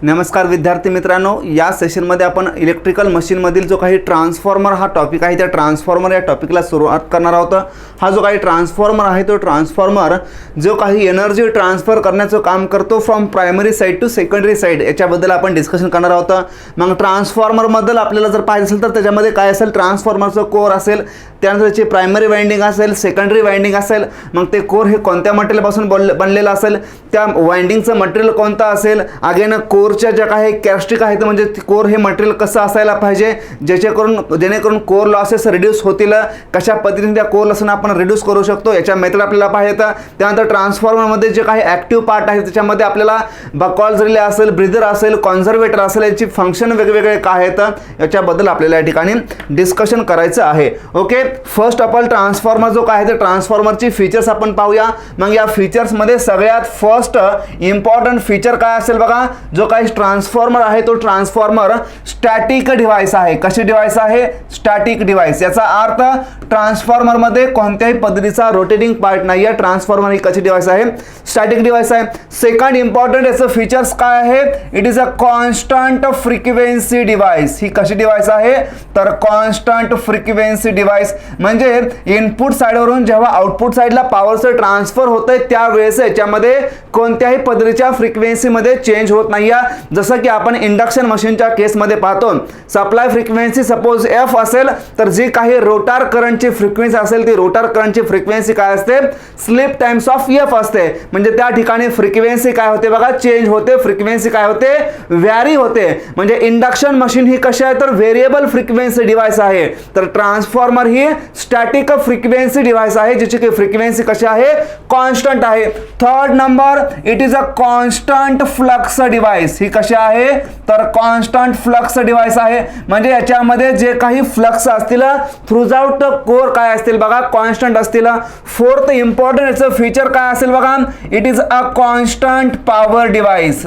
नमस्कार विद्यार्थी मित्रांनो, या सेशनमध्ये आपण इलेक्ट्रिकल मशीनमधील जो काही ट्रान्सफॉर्मर हा टॉपिक आहे त्या ट्रान्सफॉर्मर या टॉपिकला सुरुवात करणार आहोत। हा जो काही ट्रान्सफॉर्मर आहे तो ट्रान्सफॉर्मर जो काही एनर्जी ट्रान्सफर करण्याचं काम करतो from primary side to secondary side याच्याबद्दल आपण डिस्कशन करणार आहोत। मग ट्रान्सफॉर्मरबद्दल आपल्याला जर पाहिजे असेल तर त्याच्यामध्ये काय असेल, ट्रान्सफॉर्मरचं कोर असेल, त्यानंतर त्याची प्रायमरी वाइंडिंग असेल, सेकंडरी वाइंडिंग असेल, मग ते कोर हे कोणत्या मटेरियलपासून बनलेलं असेल, त्या वाइंडिंगचं मटेरियल कोणतं असेल, अगेन कोरच्या ज्या काही कॅरेक्टरिस्टिक आहेत म्हणजे कोर हे मटेरियल कसं असायला पाहिजे जेणेकरून कोर लॉसेस रिड्यूस होतील, कशा पद्धतीने त्या कोर लॉसना आपण रिड्यूस करू शकतो याच्या मेथड आपल्याला पाहिजे। त्यानंतर ट्रान्सफॉर्मरमध्ये जे काही ॲक्टिव्ह पार्ट आहेत त्याच्यामध्ये आपल्याला बकॉल्स रिले असेल, ब्रीदर असेल, कॉन्झर्वेटर असेल, याची फंक्शन वेगवेगळे काय आहेत याच्याबद्दल आपल्याला या ठिकाणी डिस्कशन करायचं आहे। ओके, फर्स्ट आपण ट्रान्सफॉर्मर जो काय आहे ते ट्रान्सफॉर्मरची फीचर्स आपण पाहूया। मग या फीचर्समध्ये सगळ्यात फर्स्ट इम्पॉर्टंट फीचर काय असेल बघा, जो काही ट्रान्सफॉर्मर आहे तो ट्रान्सफॉर्मर स्टॅटिक डिव्हाइस आहे। कशी डिव्हाइस आहे? Static device. याचा अर्थ ट्रान्सफॉर्मर मध्ये कोणत्याही पद्धतीचा रोटेटिंग पार्ट नाही आहे। ट्रान्सफॉर्मर ही कशी डिव्हाइस आहे? स्टॅटिक डिव्हाइस आहे। सेकंड इम्पॉर्टंट याचं फीचर्स काय आहे? It is a constant frequency device. ही कशी डिव्हाइस आहे? तर कॉन्स्टंट फ्रिक्वेन्सी डिव्हाइस म्हणजे इनपुट साइडवरून जेव्हा आउटपुट साइडला पॉवरचं ट्रान्सफर होतंय त्यावेळेस याच्यामध्ये कोणत्याही पद्धतीच्या फ्रिक्वेन्सी मध्ये चेंज होत नाही आहे। जसं की आपण इंडक्शन मशीनच्या केसमध्ये पाहतो, सप्लाय फ्रिक्वेन्सी सपोज एफ असेल तर जी काही रोटर करंटची फ्रिक्वेन्सी असेल ती रोटर करंटची फ्रिक्वेन्सी काय असते? स्लिप टाइम्स ऑफ एफ असते। म्हणजे त्या ठिकाणी फ्रिक्वेन्सी काय होते बघा? चेंज होते। फ्रिक्वेन्सी काय होते? व्हॅरी होते। म्हणजे इंडक्शन मशीन ही कशी आहे तर व्हेरिएबल फ्रिक्वेन्सी डिव्हाइस आहे, तर ट्रान्सफॉर्मर ही स्टॅटिक फ्रिक्वेन्सी डिव्हाइस आहे जिची की फ्रिक्वेन्सी कशी आहे? कॉन्स्टंट आहे। Third number, it is a constant flux device. ही कशी आहे तर कॉन्स्टंट फ्लक्स डिव्हाइस आहे। म्हणजे याच्यामध्ये जे काही फ्लक्स असतील थ्रूआउट कोर काय असतील बघा? कॉन्स्टंट असतील। फोर्थ इम्पॉर्टंट याचं फीचर काय असेल बघा? It is a constant power device.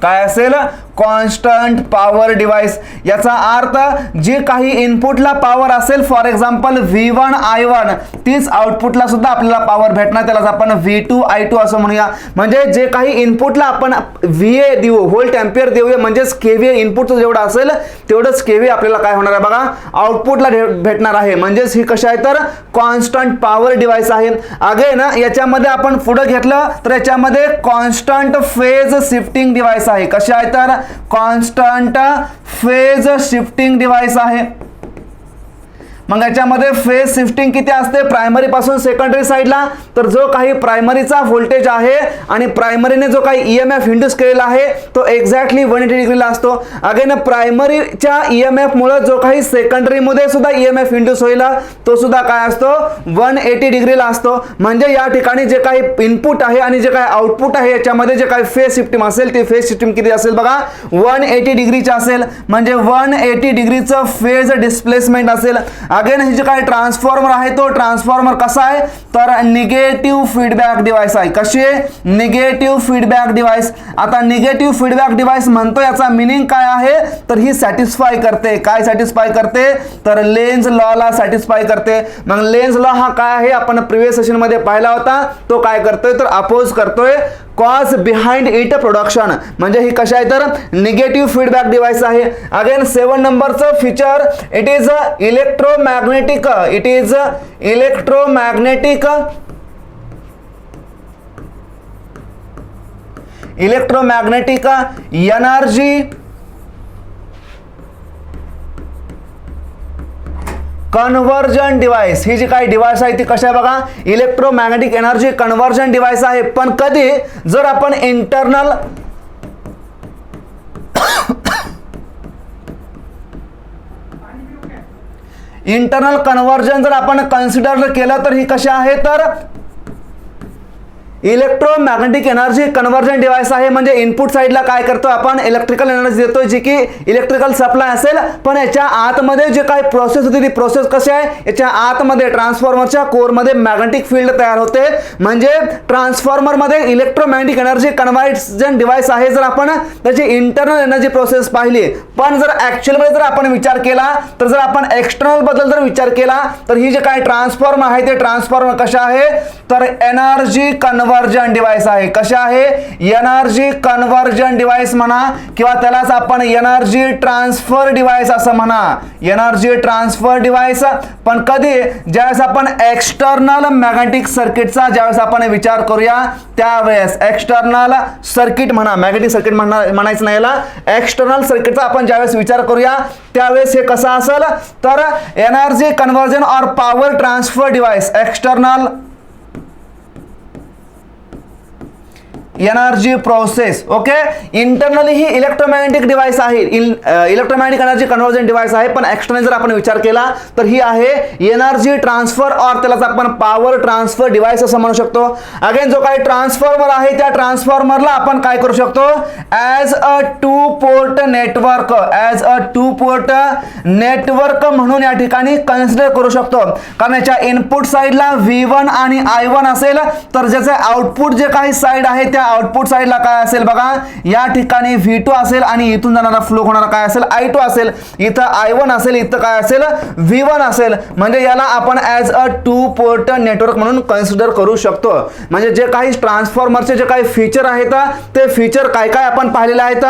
काय असेल? Constant power device. याचा अर्थ जे काही इनपुटला पॉवर असेल, फॉर एक्झाम्पल V1 I1, तीच आउटपुटला सुद्धा आपल्याला पॉवर भेटणार, त्यालाच आपण V2 I2 असं म्हणूया। म्हणजे जे काही इनपुटला आपण VA देऊ, व्होल्ट एम्पियर देऊया, म्हणजेच केव्हीए इनपुटचं जेवढं असेल तेवढंच केव्हीए आपल्याला काय होणार आहे बघा? आउटपुटला भेटणार आहे। म्हणजेच ही कशी आहे तर कॉन्स्टंट पॉवर डिव्हाइस आहे। अगेन याच्यामध्ये आपण पुढे घेतलं तर याच्यामध्ये कॉन्स्टंट फेज शिफ्टिंग डिव्हाइस आहे। कशी आहे तर कॉन्स्टंट फेज शिफ्टिंग डिव्हाइस आहे। मग याच्यामध्ये फेज शिफ्टिंग किती असते? प्रायमरी पासून सेकंडरी साइडला, तर जो काही प्रायमरीचा व्होल्टेज आहे आणि प्रायमरीने जो काही ईएमएफ इंड्यूस केलेला आहे तो एक्झॅक्टली 180 डिग्रीला असतो। अगेन प्रायमरीच्या ईएमएफ मुळे जो काही सेकंडरी मध्ये सुद्धा ईएमएफ इंड्यूस होईल तो सुद्धा काय असतो? 180 डिग्रीला असतो। म्हणजे या ठिकाणी जे काही इनपुट आहे आणि जे काही आउटपुट आहे याच्यामध्ये जे काही फेज शिफ्टिंग असेल ती फेज शिफ्टिंग किती असेल बघा? 180 डिग्रीची असेल। म्हणजे 180 डिग्रीचं फेज डिस्प्लेसमेंट असेल। अगेन हे जे काही ट्रान्सफॉर्मर आहे तो ट्रान्सफॉर्मर कसा आहे तर निगेटिव्ह फीडबॅक डिव्हाइस आहे। कशी आहे? Negative feedback device. आता निगेटिव्ह फीडबॅक डिव्हाइस म्हणतो याचा मीनिंग काय आहे तर ही सॅटिस्फाय करते। काय सॅटिस्फाय करते तर लेन्झ लॉला सॅटिस्फाय करते। मग लेन्झ लॉ हा काय आहे आपण प्रिव्हियस सेशन मध्ये पाहिला होता, तो काय करतोय तर अपोज करतोय कॉज बिहाइंड इट प्रोडक्शन। म्हणजे ही कशी आहे तर निगेटिव्ह फीडबॅक डिव्हाइस आहे। अगेन 7 नंबरचं feature, it is electromagnetic. It is electromagnetic energy conversion device. ही जी काही डिव्हाइस आहे ती कशी आहे बघा? इलेक्ट्रोमॅग्नेटिक एनर्जी कन्वर्जन डिव्हाइस आहे। पण कधी जर आपण इंटरनल कन्वर्जन जर आपण कन्सिडर केलं तर ही कशी आहे तर इलेक्ट्रोमॅग्नेटिक एनर्जी कन्वर्जन डिव्हाइस आहे। म्हणजे इनपुट साइडला काय करतो आपण? इलेक्ट्रिकल एनर्जी देतोय जी की इलेक्ट्रिकल सप्लाय असेल, पण याच्या आतमध्ये जे काही प्रोसेस होती ती प्रोसेस कशी आहे? याच्या आतमध्ये ट्रान्सफॉर्मरच्या कोरमध्ये मॅग्नेटिक फील्ड तयार होते। म्हणजे ट्रान्सफॉर्मरमध्ये इलेक्ट्रोमॅग्नेटिक एनर्जी कन्वर्जन डिव्हाइस आहे जर आपण त्याची इंटरनल एनर्जी प्रोसेस पाहिली। पण जर ऍक्च्युअल मध्ये जर आपण विचार केला तर जर आपण एक्सटर्नल बद्दल जर विचार केला तर ही जे काही ट्रान्सफॉर्मर आहे ते ट्रान्सफॉर्मर कशा आहे तर एनर्जी कन्वर्जन कन्व्हर्जन डिव्हाइस आहे. कशा आहे? एनर्जी कन्व्हर्जन डिव्हाइस म्हणा किंवा त्यालाच आपण एनर्जी ट्रान्सफर डिव्हाइस असं म्हणा. Energy transfer device. पण कधी? ज्यावेळेस आपण एक्सटर्नल मॅग्नेटिक सर्किटचा ज्यावेळेस आपण विचार करूया त्यावेळेस एक्सटर्नल सर्किट म्हणा, मॅग्नेटिक सर्किट म्हणायचं नाही याला, एक्सटर्नल सर्किटचा आपण ज्यावेळेस विचार करूया त्यावेळेस हे कसं असेल तर एनर्जी कन्व्हर्जन और power transfer device, external energy process. Okay. Internally ही इलेक्ट्रोमॅग्नेटिक डिव्हाइस आहे, इलेक्ट्रोमॅग्नेटिक एनर्जी कन्व्हर्जन डिव्हाइस आहे. पण एक्सटर्नल जर आपण विचार केला तर ही आहे एनर्जी ट्रान्सफर और त्यालाच आपण पॉवर ट्रान्सफर डिव्हाइस असं म्हणू शकतो. अगेन जो काही ट्रान्सफॉर्मर आहे त्या ट्रान्सफॉर्मरला आपण काय करू शकतो? As a two port network, as a two port network म्हणून या ठिकाणी कन्सिडर करू शकतो. कारण याच्या इनपुट साईडला V1 आणि I1 असेल तर ज्याचे आउटपुट जे काही साईड आहे त्या आउटपुट साईडला काय असेल बघा, या ठिकाणी V2 असेल आणि इथून जाणारा फ्लो होणारा काय असेल? I2 असेल. इथं I1 असेल, इथं काय असेल? V1 असेल. म्हणजे याला आपण as a two port network म्हणून कन्सिडर करू शकतो. म्हणजे जे काही ट्रान्सफॉर्मरचे जे काही फीचर आहेत ते फीचर काय काय आपण पाहिलेले आहेत.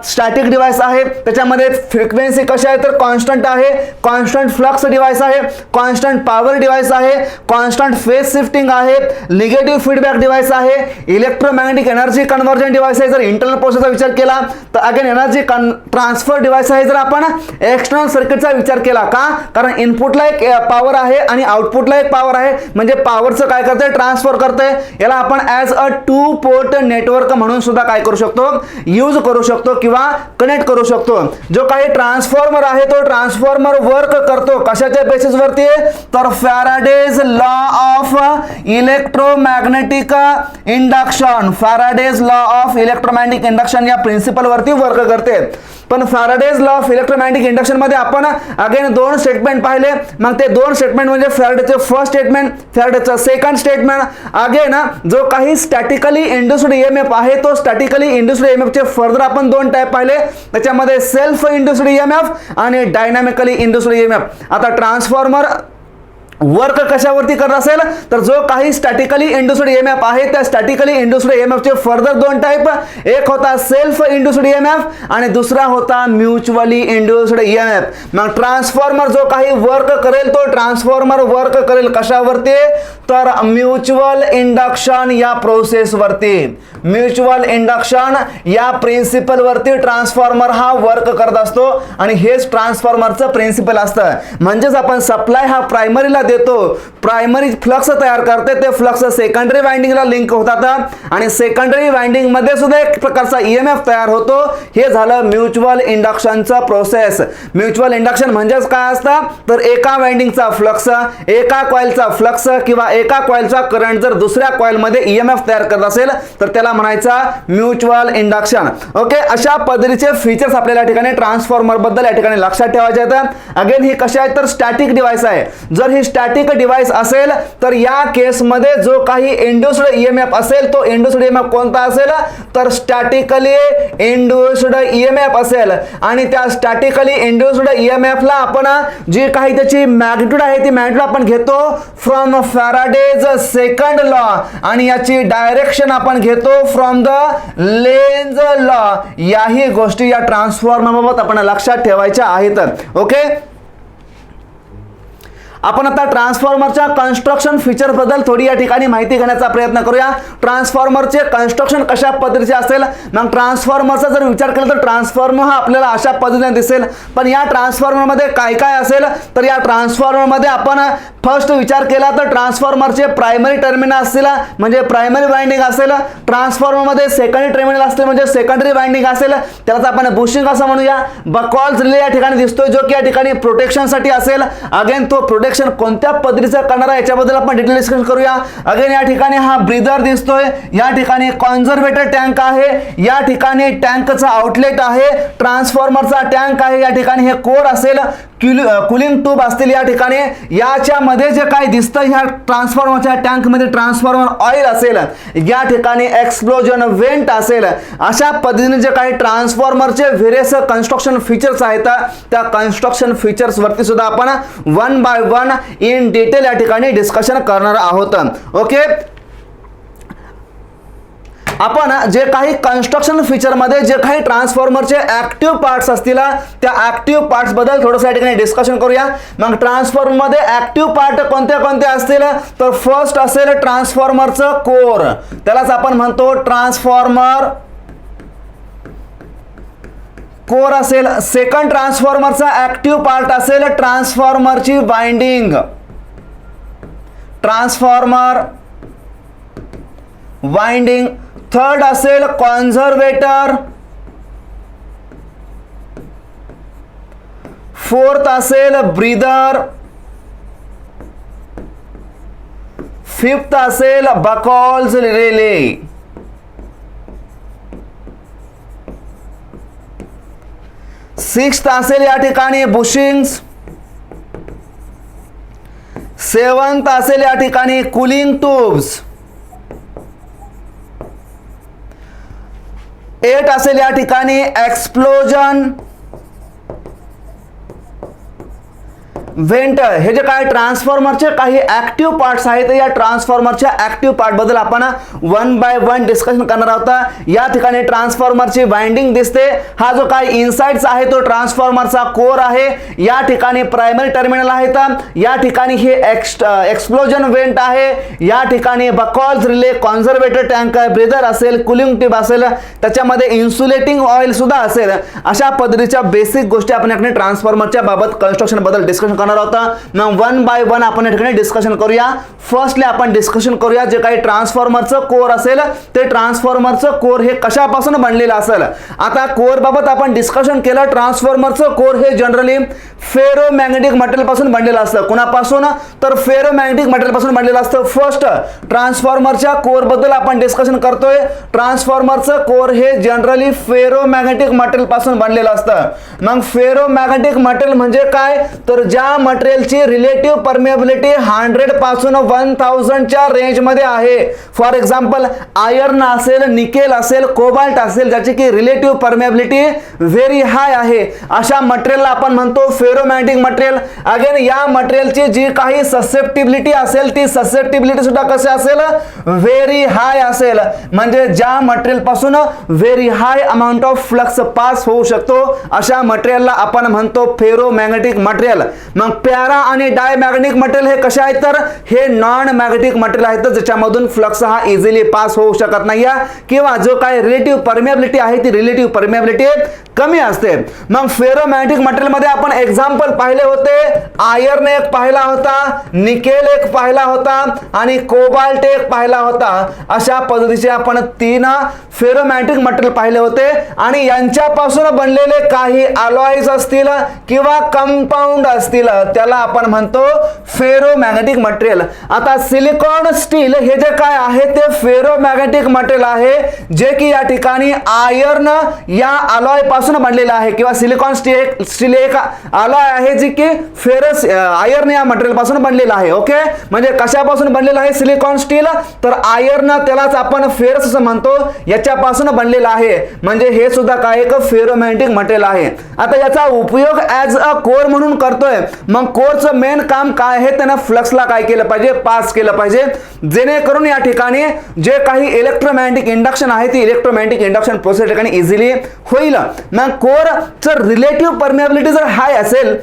स्टॅटिक डिव्हाइस आहे, त्याच्यामध्ये फ्रिक्वेन्सी कशी आहे तर कॉन्स्टंट आहे, कॉन्स्टंट फ्लक्स डिव्हाइस आहे, कॉन्स्टंट पॉवर डिव्हाइस आहे, कॉन्स्टंट फेज शिफ्टिंग आहे, निगेटिव्ह फीडबॅक डिव्हाइस आहे, इलेक्ट्रोमॅग्नेटिक एनर्जी कन्व्हर्जन डिव्हाइस आहे. जर इंटरनल प्रोसेसचा विचार केला तर अगेन एनर्जी ट्रान्सफर डिव्हाइस आहे. जर आपण एक्सटर्नल सर्किटचा विचार केला का? कारण इनपुटला एक पॉवर आहे आणि आउटपुटला एक पॉवर आहे, म्हणजे पॉवरचं काय करते? ट्रान्सफर करते. याला आपण as a two port network म्हणून सुद्धा काय करू शकतो? यूज करू शकतो किंवा कनेक्ट करू शकतो. जो काही ट्रान्सफॉर्मर आहे तो ट्रान्सफॉर्मर वर्क करतो कशाच्या बेसिसवरती? तर Faraday's law of electromagnetic induction, Faraday's law of electromagnetic induction या प्रिन्सिपल वरती वर्क करते. पण Faraday's law of electromagnetic induction मध्ये आपण अगेन दोन स्टेटमेंट पाहिले. मग ते दोन स्टेटमेंट म्हणजे फॅराडेचे फर्स्ट स्टेटमेंट, फॅराडेचं सेकंड स्टेटमेंट. अगेन जो काही स्टॅटिकली इंड्युस्ड ईएमएफ आहे तो स्टॅटिकली इंड्युस्ड ईएमएफ चे फर्दर आपण दोन टाइप पाहिले. त्याच्यामध्ये सेल्फ इंड्युस्ड ईएमएफ आणि डायनॅमिकली इंड्युस्ड ईएमएफ. आता ट्रान्सफॉर्मर वर्क कशावरती करत असेल तर जो काही स्टॅटिकली इंड्युस्ड ईएमएफ आहे त्या स्टॅटिकली इंड्युस्ड ईएमएफ चे फर्दर दोन टाइप, एक होता सेल्फ इंड्युस्ड ईएमएफ आणि दुसरा होता म्युच्युअली इंड्युस्ड ईएमएफ. मग ट्रान्सफॉर्मर जो काही वर्क करेल तो ट्रान्सफॉर्मर वर्क करेल कशावरती तर म्युच्युअल इंडक्शन या प्रोसेस वरती, म्युच्युअल इंडक्शन या प्रिन्सिपल वरती ट्रान्सफॉर्मर हा वर्क करत असतो आणि हेच ट्रान्सफॉर्मरचं प्रिन्सिपल असतं. म्हणजेच आपण सप्लाय हा प्रायमरीला देतो, प्रायमरी फ्लक्स तयार करते, ते फ्लक्स सेकंडरी वाइंडिंगला लिंक होतात आणि सेकंडरी वाइंडिंग मध्ये सुद्धा एक प्रकारचा ईएमएफ तयार होतो. हे झालं म्युच्युअल इंडक्शनचा प्रोसेस. म्युच्युअल इंडक्शन म्हणजेच काय असतं तर एका वाइंडिंगचा फ्लक्स, एका कॉइलचा फ्लक्स किंवा एका कॉइलचा करंट जर दुसऱ्या कॉइल मध्ये ईएमएफ तयार करत असेल तर त्याला म्हणायचा म्युच्युअल इंडक्शन. ओके. अशा पद्धतीचे फीचर्स आपल्याला या ठिकाणी ट्रान्सफॉर्मर बद्दल या ठिकाणी लक्षात ठेवायचे आहेत. अगेन ही कशी आहे तर स्टॅटिक डिव्हाइस आहे. जर ही स्टॅटिक डिव्हाइस असेल तर या केस मध्ये जो काही इंड्युस्ड ईएमएफ असेल तो इंड्युस्ड ईएमएफ कोणता असेल तर स्टॅटिकली इंड्युस्ड ईएमएफ असेल. आणि त्या स्टॅटिकली इंड्युस्ड ईएमएफ ला आपण जी काही त्याची मॅग्निट्यूड आहे ती मॅग्निट्यूड आपण घेतो फ्रॉम फॅराडेज सेकंड लॉ आणि याची डायरेक्शन आपण घेतो फ्रॉम द लेन्झ लॉ. याही गोष्टी या ट्रान्सफॉर्मर बाबत आपण लक्षात ठेवायच्या आहेत. ओके. आपण आता ट्रान्सफॉर्मरच्या कन्स्ट्रक्शन फीचर बद्दल थोडी या ठिकाणी माहिती घेण्याचा प्रयत्न करूया. ट्रान्सफॉर्मरचे कन्स्ट्रक्शन कशा पद्धतीचे असेल. मग ट्रान्सफॉर्मरचा जर विचार केला तर ट्रान्सफॉर्मर हा आपल्याला अशा पद्धतीने दिसेल. पण या ट्रान्सफॉर्मरमध्ये काय काय असेल तर या ट्रान्सफॉर्मरमध्ये आपण फर्स्ट विचार केला तर ट्रान्सफॉर्मरचे प्रायमरी टर्मिनल असतील म्हणजे प्रायमरी वाइंडिंग असेल. ट्रान्सफॉर्मरमध्ये सेकंडरी टर्मिनल असतील म्हणजे सेकंडरी वाइंडिंग असेल. त्यालाच आपण बुशिंग असं म्हणूया. बकॉल्स रिले या ठिकाणी दिसतोय जो की या ठिकाणी प्रोटेक्शनसाठी असेल. अगेन तो प्रोटेक्शन कोणत्या पद्धतीचा करणार आहे याच्याबद्दल आपण डिटेल डिस्कशन करूया. अगेन या ठिकाणी हा ब्रीदर दिसतोय, या ठिकाणी कॉन्झर्वेटर टँक आहे, या ठिकाणी टँकचा आउटलेट आहे, ट्रान्सफॉर्मरचा टँक आहे, या ठिकाणी हे कोर असेल, कूलिंग ट्यूब असतील या ठिकाणी. याच्या मध्ये जे काही दिसतं ह्या ट्रान्सफॉर्मरच्या टँक मध्ये ट्रान्सफॉर्मर ऑइल असेल, या ठिकाणी एक्सप्लोजन वेंट असेल. अशा पद्धतीने जे काही ट्रान्सफॉर्मरचे व्हेरियस कन्स्ट्रक्शन फीचर्स आहेत त्या कन्स्ट्रक्शन फीचर्स वरती सुद्धा आपण one by one in detail या ठिकाणी डिस्कशन करणार आहोत. ओके. आपण जे काही कन्स्ट्रक्शन फीचरमध्ये जे काही ट्रान्सफॉर्मरचे ऍक्टिव्ह पार्ट्स असतील त्या ऍक्टिव्ह पार्ट्स बद्दल थोडंसं या ठिकाणी डिस्कशन करूया. मग ट्रान्सफॉर्मरमध्ये ऍक्टिव्ह पार्ट कोणते कोणते असतील, तर फर्स्ट असेल ट्रान्सफॉर्मरचं कोर, त्यालाच आपण म्हणतो ट्रान्सफॉर्मर कोर असेल. सेकंड ट्रान्सफॉर्मरचा ऍक्टिव्ह पार्ट असेल ट्रान्सफॉर्मरची वाइंडिंग, ट्रान्सफॉर्मर वाइंडिंग. थर्ड असेल कॉन्झर्वेटर. फोर्थ असेल ब्रीदर. फिफ्थ असेल बकॉल्स रिले. सिक्स्थ असेल या ठिकाणी बुशिंग्स. सेवन्थ असेल या ठिकाणी कूलिंग ट्यूब्स. 8 असेल या ठिकाणी एक्सप्लोजन व्हेंट. हे जे काही ट्रान्सफॉर्मरचे काही ऍक्टिव्ह पार्ट्स आहेत या ट्रान्सफॉर्मरच्या ऍक्टिव्ह पार्ट बद्दल आपण वन बाय वन डिस्कशन करणार आहोत. या ठिकाणी ट्रान्सफॉर्मरची वाइंडिंग दिसते. हा जो काही इनसाइड्स आहे तो ट्रान्सफॉर्मरचा कोर आहे. या ठिकाणी प्रायमरी टर्मिनल आहेत. या ठिकाणी हे एक्सप्लोजन व्हेंट आहे. या ठिकाणी बकॉल्स रिले, कॉन्झर्वेटर टँक, ब्रीदर असेल, कूलिंग ट्यूब असेल, त्याच्यामध्ये इन्सुलेटिंग ऑइल सुद्धा असेल. अशा पद्धतीच्या बेसिक गोष्टी आपण या ठिकाणी ट्रान्सफॉर्मरच्या बाबत कन्स्ट्रक्शन बद्दल डिस्कशन मग वन बाय वन आपण या ठिकाणी डिस्कशन करूया. फर्स्टली आपण डिस्कशन करूया जे काही ट्रान्सफॉर्मरचं कोर असेल ते ट्रान्सफॉर्मरचं कोर हे कशापासून बनलेलं असेल. आता कोर बाबत आपण डिस्कशन केलं. ट्रान्सफॉर्मरचं कोर हे जनरली फेरोमॅग्नेटिक मटेरियल पासून बनलेलं असतं. कोणापासून, तर फेरोमॅग्नेटिक मटेरियल पासून बनलेलं असतं. फर्स्ट ट्रान्सफॉर्मरच्या कोर बद्दल आपण डिस्कशन करतोय. ट्रान्सफॉर्मरचं कोर हे जनरली फेरोमॅग्नेटिक मटेरियल पासून बनलेलं असतं. मग फेरोमॅग्नेटिक मटेरियल म्हणजे काय, तर ज्या मटेरियलची रिलेटिव्ह परमिएबिलिटी 100 पासून 1000 च्या रेंज मध्ये आहे. फॉर एक्झाम्पल आयर्न असेल, निकेल असेल, कोबाल्ट असेल, ज्याची की रिलेटिव्ह परमिएबिलिटी व्हेरी हाय आहे, अशा मटेरियलला आपण म्हणतो फेरोमॅग्नेटिक मटेरियल. अगेन या मटेरियलची जी काही ससेप्टिबिलिटी असेल ती ससेप्टिबिलिटी सुद्धा कशी असेल, व्हेरी हाय असेल. म्हणजे ज्या मटेरियल पासून very high amount of flux pass होऊ शकतो अशा मटेरियलला आपण म्हणतो फेरोमॅग्नेटिक मटेरियल. मग पॅरा आणि डायमॅग्नेटिक मटेरियल हे कसे आहेत, तर हे नॉन मॅग्नेटिक मटेरियल आहेत ज्याच्यामधून फ्लक्स हा इझिली पास होऊ शकत नाही किंवा जो काही रिलेटिव्ह परमिएबिलिटी आहे ती रिलेटिव्ह परमिएबिलिटी कमी असते. मग फेरोमॅग्नेटिक मटेरियल मध्ये आपण एक्झाम्पल पाहिले होते. आयर्न एक पाहिला होता, निकेल एक पाहिला होता आणि कोबाल्ट एक पाहिला होता. अशा पद्धतीचे आपण 3 फेरोमॅग्नेटिक मटेरियल पाहिले होते आणि यांच्यापासून बनलेले काही अलॉयज असतील किंवा कंपाऊंड असतील त्याला आपण म्हणतो फेरोमॅग्नेटिक मटेरियल. आता सिलिकॉन स्टील हे जे काय आहे ते फेरोमॅग्नेटिक मटेरियल आहे जे की या ठिकाणी आयर्न या अलॉय पासून बनलेला आहे किंवा सिलिकॉन स्टील एक अलॉय आहे जी की फेरस आयर्न या मटेरियल पासून बनलेला आहे. ओके, म्हणजे कशापासून बनलेला आहे सिलिकॉन स्टील, तर आयर्न त्यालाच आपण फेरस असं म्हणतो, याच्यापासून बनलेला आहे. म्हणजे हे सुद्धा काय एक फेरोमॅग्नेटिक मटेरियल आहे. आता याचा उपयोग ऍज अ कोर म्हणून करतोय. मग कोरचं मेन काम काय आहे, त्यानं फ्लक्सला काय केलं पाहिजे, पास केलं पाहिजे, जेणेकरून या ठिकाणी जे काही इलेक्ट्रोमॅग्नेटिक इंडक्शन आहे ती इलेक्ट्रोमॅग्नेटिक इंडक्शन प्रोसेस ठिकाणी इझिली होईल. मग कोरचं रिलेटिव्ह परमिएबिलिटी जर हाय असेल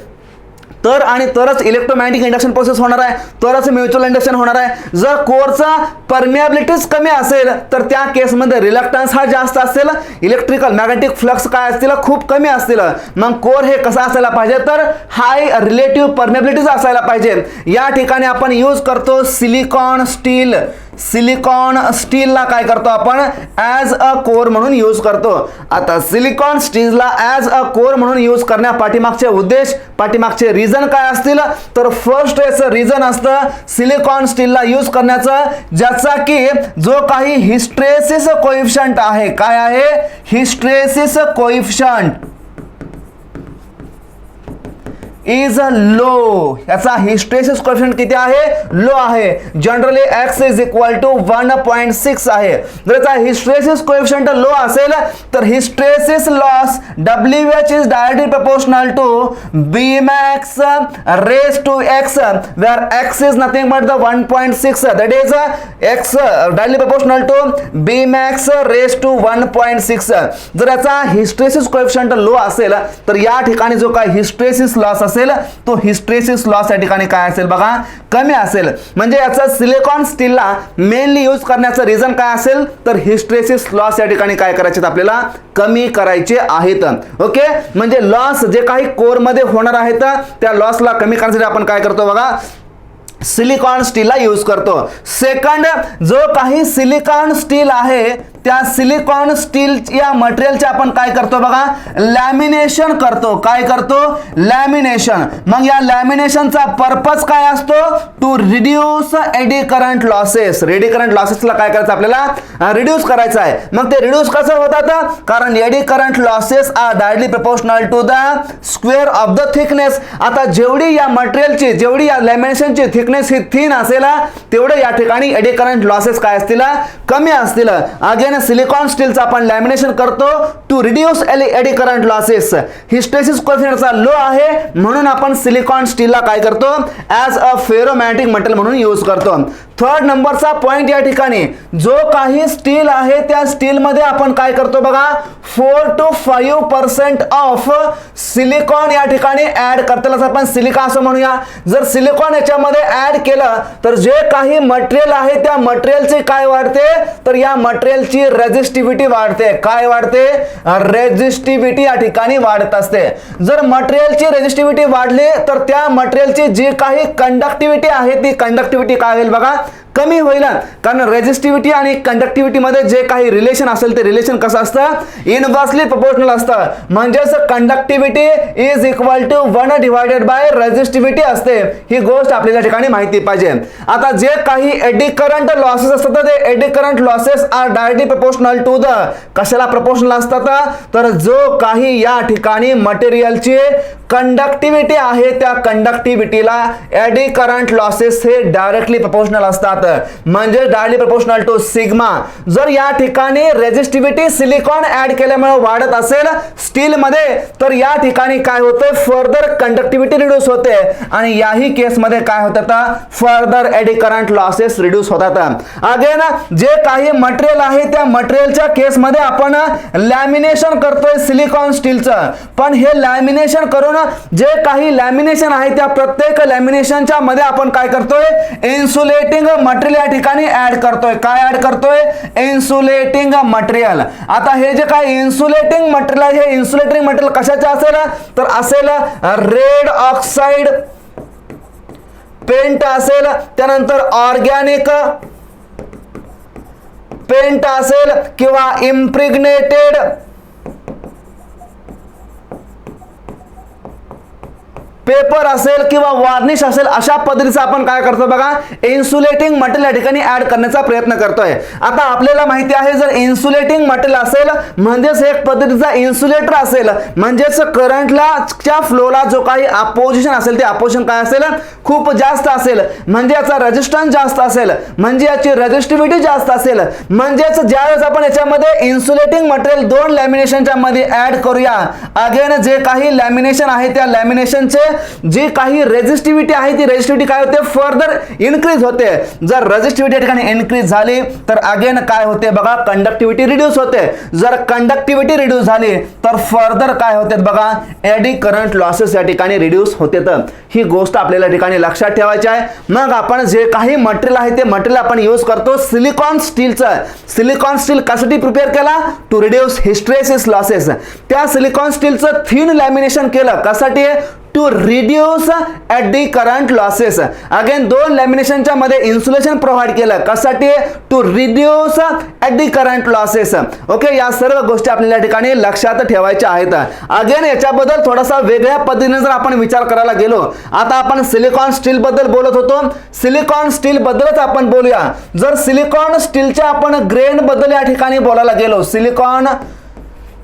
तर आणि तरच इलेक्ट्रोमॅग्नेटिक इंडक्शन प्रोसेस होणार आहे, तरच म्युच्युअल इंडक्शन होणार आहे. जर कोरचा परमिएबिलिटीच कमी असेल तर त्या केसमध्ये रिलक्टन्स हा जास्त असेल, इलेक्ट्रिकल मॅग्नेटिक फ्लक्स काय असतील खूप कमी असतील. मग कोर हे कसं असायला पाहिजे, तर हाय रिलेटिव्ह परमिएबिलिटीच असायला पाहिजे. या ठिकाणी आपण यूज करतो सिलिकॉन स्टील. सिलिकॉन स्टीलला काय करतो आपण, ॲज अ कोर म्हणून यूज करतो. आता सिलिकॉन स्टीलला ॲज अ कोर म्हणून यूज करण्या पाठीमागचे उद्देश, पाठीमागचे रिझन काय असतील, तर फर्स्ट याचं रिझन असतं सिलिकॉन स्टीलला यूज करण्याचं, ज्याचा की जो काही हिस्टेरेसिस कोएफिशियंट आहे, काय आहे हिस्टेरेसिस कोएफिशियंट, इज लो, याचा हिस्टेरेसिस कोएफिशिएंट किती आहे, लो आहे. Generally x is equal to 1.6 आहे. जर याचा हिस्टेरेसिस कोएफिशिएंट लो असेल तर hysteresis loss WH is directly proportional to Bmax raised to x, where x is nothing but the 1.6, that is x directly proportional to Bmax raised to 1.6. जर याचा hysteresis coefficient low असेल तर या ठिकाणी जो काय हिस्टेरेसिस लॉस असेल तो हिस्टेरेसिस लॉस या ठिकाणी काय असेल बघा, कमी असेल. म्हणजे याचा सिलिकॉन स्टीलला मेनली यूज करण्याचं रिझन काय असेल तर हिस्टेरेसिस लॉस या ठिकाणी काय करायचे आपल्याला, कमी करायचे आहेत. ओके, म्हणजे लॉस जे काही कोर मध्ये होणार आहेत त्या लॉसला कमी करण्यासाठी आपण काय करतो बघा, सिलिकॉन स्टीलला यूज करतो. सेकंड, जो काही सिलिकॉन स्टील आहे त्या सिलिकॉन स्टील या मटेरियलचे आपण काय करतो बघा, लॅमिनेशन करतो. काय करतो, लॅमिनेशन. मग या लॅमिनेशनचा पर्पज काय असतो, to reduce eddy current losses. Eddy current लॉसेसला काय करायचं आपल्याला, रिड्यूस करायचं आहे. मग ते रिड्यूस कसं होतात, कारण eddy current losses are directly proportional to the square of the thickness. आता जेवढी या मटेरियलची, जेवढी या लॅमिनेशनची थिकनेस ही थिन असेल तेवढे या ठिकाणी एडी करंट लॉसेस काय असतील, कमी असतील. अगेन सिलिकॉन स्टीलचं आपण लॅमिनेशन करतो to reduce eddy current losses. Hysteresis कोएफिशिएंटचा लो आहे म्हणून आपण सिलिकॉन स्टीलला काय करतो, ॲज अ फेरोमॅग्नेटिक मटेरियल म्हणून यूज करतो. थर्ड नंबरचा पॉइंट या ठिकाणी, जो काही स्टील आहे त्या स्टील मध्ये आपण काय करतो बघा, 4 to 5% ऑफ सिलिकॉन या ठिकाणी ऍड करतानाच आपण सिलिका असं म्हणूया. जर सिलिकॉन याच्यामध्ये ऍड केलं तर जे काही मटेरियल आहे त्या मटेरियलचे काय वाढते, तर या मटेरियलची रेझिस्टिव्हिटी वाढते. काय वाढते, रेझिस्टिव्हिटी या ठिकाणी वाढत असते. जर मटेरियलची रेझिस्टिव्हिटी वाढली तर त्या मटेरियलची जी काही कंडक्टिव्हिटी आहे ती कंडक्टिव्हिटी काय होईल बघा, कमी होईल. कारण रेझिस्टिव्हिटी आणि कंडक्टिव्हिटी मध्ये जे काही रिलेशन असेल ते रिलेशन कसं असतं, इनव्हर्सली प्रोपोर्शनल असतं. म्हणजेच conductivity is equal to 1 divided by resistivity असते. ही गोष्ट आपल्याला ठिकाणी माहिती पाहिजे. आता जे काही एडी करंट लॉसेस असतात ते eddy current losses are directly proportional to the, कशाला प्रोपोर्शनल असतात, तर जो काही या ठिकाणी मटेरियलची कंडक्टिव्हिटी आहे त्या कंडक्टिव्हिटीला एडी करंट लॉसेस हे डायरेक्टली प्रोपोर्शनल असतात. म्हणजे डायरेक्टली प्रोपोर्शनल टू सिग्मा. जर या ठिकाणी रेझिस्टिव्हिटी सिलिकॉन ऍड केल्यामुळे वाढत असेल स्टील मध्ये तर या ठिकाणी काय होते, फर्दर कंडक्टिव्हिटी रिड्यूस होते आणि याही केस मध्ये काय होतात, further eddy current losses reduce होतात. अगेन जे काही मटेरियल आहे त्या मटेरियलच्या केस मध्ये आपण लॅमिनेशन करतोय सिलिकॉन स्टीलचं. पण हे लॅमिनेशन करून जे काही लॅमिनेशन आहे त्या प्रत्येक लॅमिनेशनच्या मध्ये आपण काय करतोय, इन्सुलेटिंग मटेरियल या ठिकाणी ऍड करतोय. काय ऍड करतोय, इन्सुलेटिंग मटेरियल. आता हे जे काही इन्सुलेटिंग मटेरियल आहे हे इन्सुलेटिंग मटेरियल कशाचे असेल, तर असेल रेड ऑक्साइड पेंट असेल, त्यानंतर ऑर्गॅनिक पेंट असेल किंवा इम्प्रिग्नेटेड पेपर असेल किंवा वार्निश असेल, अशा पद्धतीचं आपण काय करतो बघा, इन्सुलेटिंग मटेरियल या ठिकानी ऍड करण्याचा प्रयत्न करतोय. आता आपल्याला माहिती आहे जर इन्सुलेटिंग मटेरियल असेल म्हणजेच एक पद्धतीचा इन्सुलेटर असेल, म्हणजेच करंटला च्या फ्लोला जो काही अपोजिशन असेल ते अपोजिशन काय असेल, खूप जास्त असेल. म्हणजे याचा रेजिस्टन्स जास्त असेल, म्हणजे याची रेझिस्टिव्हिटी जास्त असेल. म्हणजेच ज्यावेळेस आपण याच्यामध्ये इन्सुलेटिंग मटेरियल दोन लॅमिनेशनच्या मध्ये ऍड करूया, अगेन जे काही लॅमिनेशन आहे त्या लॅमिनेशनचे जी काही रेझिस्टिव्हिटी आहे ती रेझिस्टिव्हिटी काय होते, फर्दर इन्क्रीज होते. जर रेझिस्टिव्हिटी या ठिकाणी इन्क्रीज झाली तर अगेन काय होते बघा, कंडक्टिव्हिटी रिड्यूस होते. जर कंडक्टिव्हिटी रिड्यूस झाली तर फर्दर काय होते बघा, एडी करंट लॉसेस या ठिकाणी रिड्यूस होते. तर ही गोष्ट आपल्याला ठिकाणी लक्षात ठेवायची आहे. मग आपण जे काही मटेरियल आहे ते मटेरियल आपण यूज करतो सिलिकॉन स्टीलचं. सिलिकॉन स्टील कशासाठी प्रिपेअर केला, टू रिड्यूस हिस्टेरेसिस लॉसेस. त्या सिलिकॉन स्टीलचं थिन लॅमिनेशन केलं कशासाठी, to reduce eddy current losses. Again दोन लॅमिनेशनच्या मध्ये इन्सुलेशन प्रोव्हाइड केलं कशासाठी, to reduce eddy current losses. Okay, या सर्व गोष्टी आपल्याला ठिकाणी लक्षात ठेवायच्या आहेत. अगेन याच्याबद्दल थोडासा वेगळ्या पद्धतीने जर आपण विचार करायला गेलो, आता आपण सिलिकॉन स्टील बद्दल बोलत होतो, सिलिकॉन स्टील बद्दलच आपण बोलूया. जर सिलिकॉन स्टीलच्या आपण ग्रेन बद्दल या ठिकाणी बोलायला गेलो, सिलिकॉन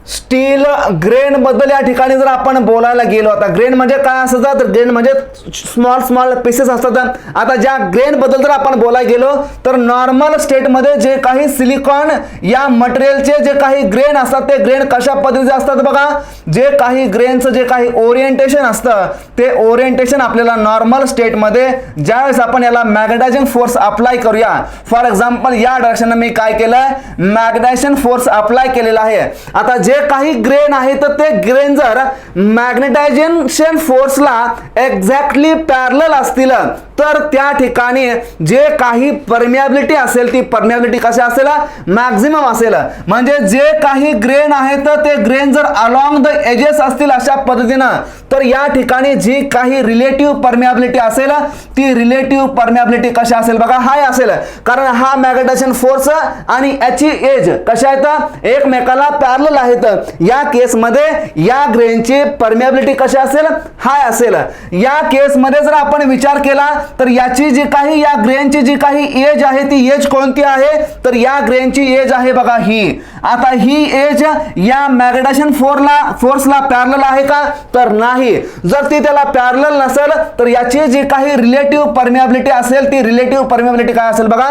स्टील ग्रेन बद्दल या ठिकाणी जर आपण बोलायला गेलो, आता ग्रेन म्हणजे काय असतं, तर ग्रेन म्हणजे स्मॉल स्मॉल पीसेस असतात. आता ज्या ग्रेन बद्दल जर आपण बोलायला गेलो तर नॉर्मल स्टेटमध्ये जे काही सिलिकॉन या मटेरियलचे जे काही ग्रेन असतात ते ग्रेन कशा पद्धतीचे असतात बघा. जे काही ग्रेनचं जे काही ओरिएंटेशन असतं ते ओरिएंटेशन आपल्याला नॉर्मल स्टेटमध्ये ज्यावेळेस आपण याला मॅग्नेटायझिंग फोर्स अप्लाय करूया, फॉर एक्झाम्पल या डायरेक्शनने मी काय केलं, मॅग्नेटायझेशन फोर्स अप्लाय केलेला आहे. आता जे काही ग्रेन आहे तर ते ग्रेन जर मॅग्नेटायझेशन फोर्सला एक्झॅक्टली पॅरलल असतील तर त्या ठिकाणी जे काही परमियाबिलिटी असेल ती परमियाबिलिटी कशी असेल, मॅक्झिमम असेल. म्हणजे जे काही ग्रेन आहेत ते ग्रेन जर अलॉंग द एजेस असतील अशा पद्धतीनं, तर या ठिकाणी जी काही रिलेटिव्ह परमियाबिलिटी असेल ती रिलेटिव्ह परमियाबिलिटी कशी असेल बघा, हाय असेल. कारण हा मॅग्नेटायझेशन फोर्स आणि याची एज कशा आहेत, एकमेकाला पॅरलल आहेत. या केसमध्ये या ग्रेनची परमियाबिलिटी कशी असेल, हाय असेल. या केसमध्ये जर आपण विचार केला तर याची जी काही या ग्रेनची जी काही एज आहे ती एज कोणती आहे, तर या ग्रेनची एज आहे बघा ही. आता ही एज या मॅग्नेटायझेशन फोर्सला पॅरलल आहे का, तर नाही. जर ती त्याला पॅरलल नसेल तर याची जी काही रिलेटिव्ह परमियाबिलिटी असेल ती रिलेटिव्ह परमियाबिलिटी काय असेल बघा,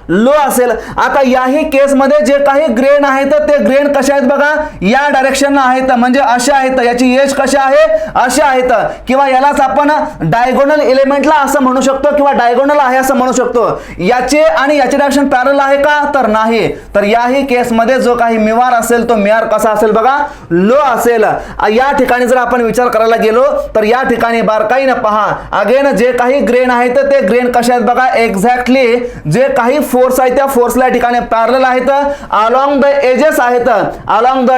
लो असेल. आता याही केसमध्ये जे काही ग्रेन आहेत ते ग्रेन कशा आहेत बघा, या डायरेक्शनला आहेत, म्हणजे अशा आहेत. याची एज कशा आहे, अशा आहेत. किंवा यालाच आपण डायगोनल एलिमेंटला असं म्हणू शकतो किंवा डायगोनल आहे असं म्हणू शकतो. याचे आणि याचे डायरेक्शन पॅरलल आहे का, तर नाही. तर याही केसमध्ये जो काही मिवार असेल तो मिवार कसा असेल बघा, लो असेल. या ठिकाणी जर आपण विचार करायला गेलो तर या ठिकाणी बारकाईने पहा, अगेन जे काही ग्रेन आहेत ते ग्रेन कशा आहेत बघा, एक्झॅक्टली जे काही फोर्स आहे त्या फोर्सला ठिकाणी पॅरलल आहेत, अलॉंग द एजेस आहेत, अलॉंग द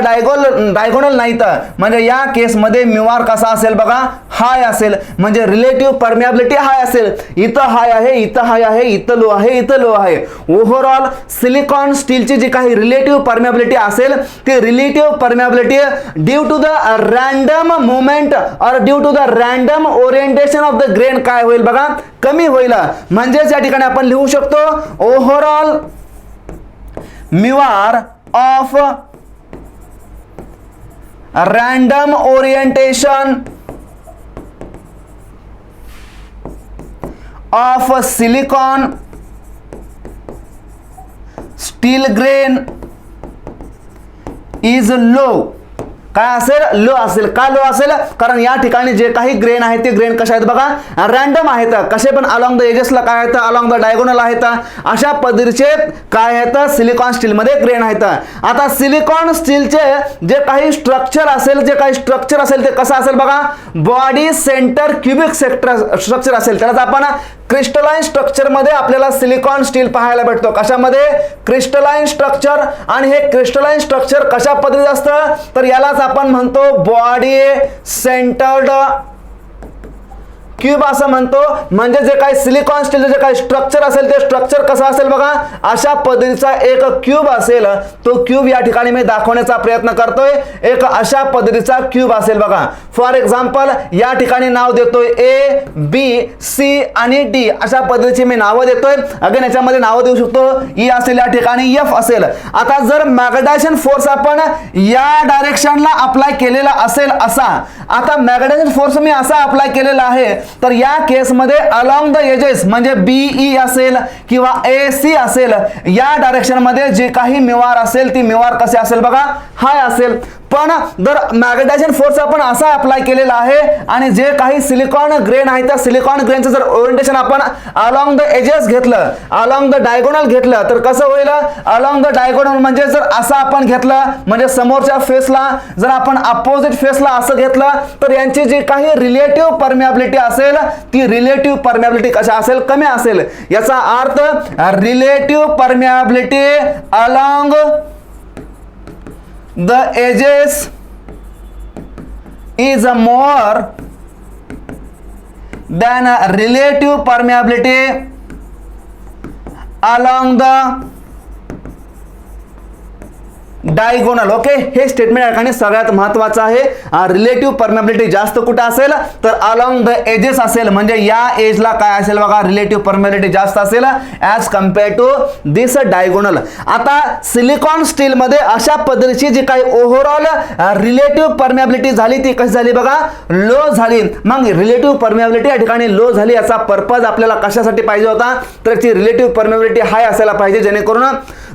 डायगोनल नाहीत. म्हणजे या केसमध्ये मिवार कसा असेल बघा, हाय असेल. म्हणजे रिलेटिव्ह परमियाबिलिटी हाय असेल. इथं हाय आहे, इथं हाय आहे, इथं लो आहे, इथं लो आहे. ओव्हरऑल सिलिकॉन स्टीलची जी काही रिलेटिव्ह परमियाबिलिटी असेल ती relative permeability due to the random movement और due to the random orientation of the grain काय होईल बघा, कमी होईल. म्हणजेच या ठिकाणी आपण लिहू शकतो ओव्हरऑल मिवार of random orientation of silicon steel grain is low. काय असेल, लो असेल. का लो असेल, कारण या ठिकाणी जे काही ग्रेन आहेत ते ग्रेन कशा आहेत बघा, रॅन्डम आहेत. कसे पण अलॉंग द एजेसला काय आहेत, अलॉंग द डायगोनल आहेत. अशा पद्धतीचे काय आहेत सिलिकॉन स्टीलमध्ये ग्रेन आहेत. आता सिलिकॉन स्टीलचे जे काही स्ट्रक्चर असेल ते कसं असेल बघा, बॉडी सेंटर क्युबिक स्ट्रक्चर असेल. त्यालाच आपण क्रिस्टलाइन स्ट्रक्चर मध्ये आपल्याला सिलिकॉन स्टील पाहायला भेटतो. कशामध्ये, क्रिस्टलाइन स्ट्रक्चर. आणि हे क्रिस्टलाइन स्ट्रक्चर कशा पद्धतीचं असतं, तर यालाच आपण म्हणतो बॉडी सेंटर्ड क्यूब असं म्हणतो. म्हणजे जे काही सिलिकॉन स्टीलचे जे काही स्ट्रक्चर असेल ते स्ट्रक्चर कसं असेल बघा, अशा पद्धतीचा एक क्यूब असेल. तो क्यूब या ठिकाणी मी दाखवण्याचा प्रयत्न करतोय. एक अशा पद्धतीचा क्यूब असेल बघा. फॉर एक्झाम्पल या ठिकाणी नाव देतोय ए, बी, सी आणि डी अशा पद्धतीची मी नावं देतोय. अगेन याच्यामध्ये नावं देऊ शकतो, ई असेल या ठिकाणी, एफ असेल. आता जर मॅग्नेटायझेशन फोर्स आपण या डायरेक्शनला अप्लाय केलेला असेल असा, आता मॅग्नेटायझेशन फोर्स मी असा अप्लाय केलेला आहे तर या केसमध्ये अलॉंग द एजेस म्हणजे बीई असेल किंवा ए सी असेल, या डायरेक्शन मध्ये जे काही मिवार असेल ती मिवार कसे असेल बघा, हाय असेल. पण जर मॅग्नेटायझेशन फोर्स आपण असा अप्लाय केलेला आहे आणि जे काही सिलिकॉन ग्रेन आहे त्या सिलिकॉन ग्रेनचं जर ओरिएंटेशन आपण अलॉंग द एजेस घेतलं, अलॉंग द डायगोनल घेतलं तर कसं होईल, अलॉंग द डायगोनल म्हणजे जर असं आपण घेतलं म्हणजे समोरच्या फेसला, जर आपण अपोजिट फेसला असं घेतलं तर यांची जी काही रिलेटिव्ह परमियाबिलिटी असेल ती रिलेटिव्ह परमियाबिलिटी कशा असेल, कमी असेल. याचा अर्थ relative permeability along the edges is more than relative permeability along the diagonal. Okay, हे स्टेटमेंट या ठिकाणी सगळ्यात महत्वाचं आहे. रिलेटिव्ह परमेबिलिटी जास्त कुठे असेल तर अलॉंग द एजेस असेल, म्हणजे या एजला काय असेल बघा, रिलेटिव्ह परमेबिलिटी जास्त असेल as compare to this diagonal. आता सिलिकॉन स्टील मध्ये अशा पद्धतीची जी काही ओव्हरऑल रिलेटिव्ह परमेबिलिटी झाली ती कशी झाली बघा, लो झाली. मग रिलेटिव्ह परमेबिलिटी या ठिकाणी लो झाली, याचा पर्पज आपल्याला कशासाठी पाहिजे होता, तर ती रिलेटिव्ह परमेबिलिटी हाय असायला पाहिजे, जेणेकरून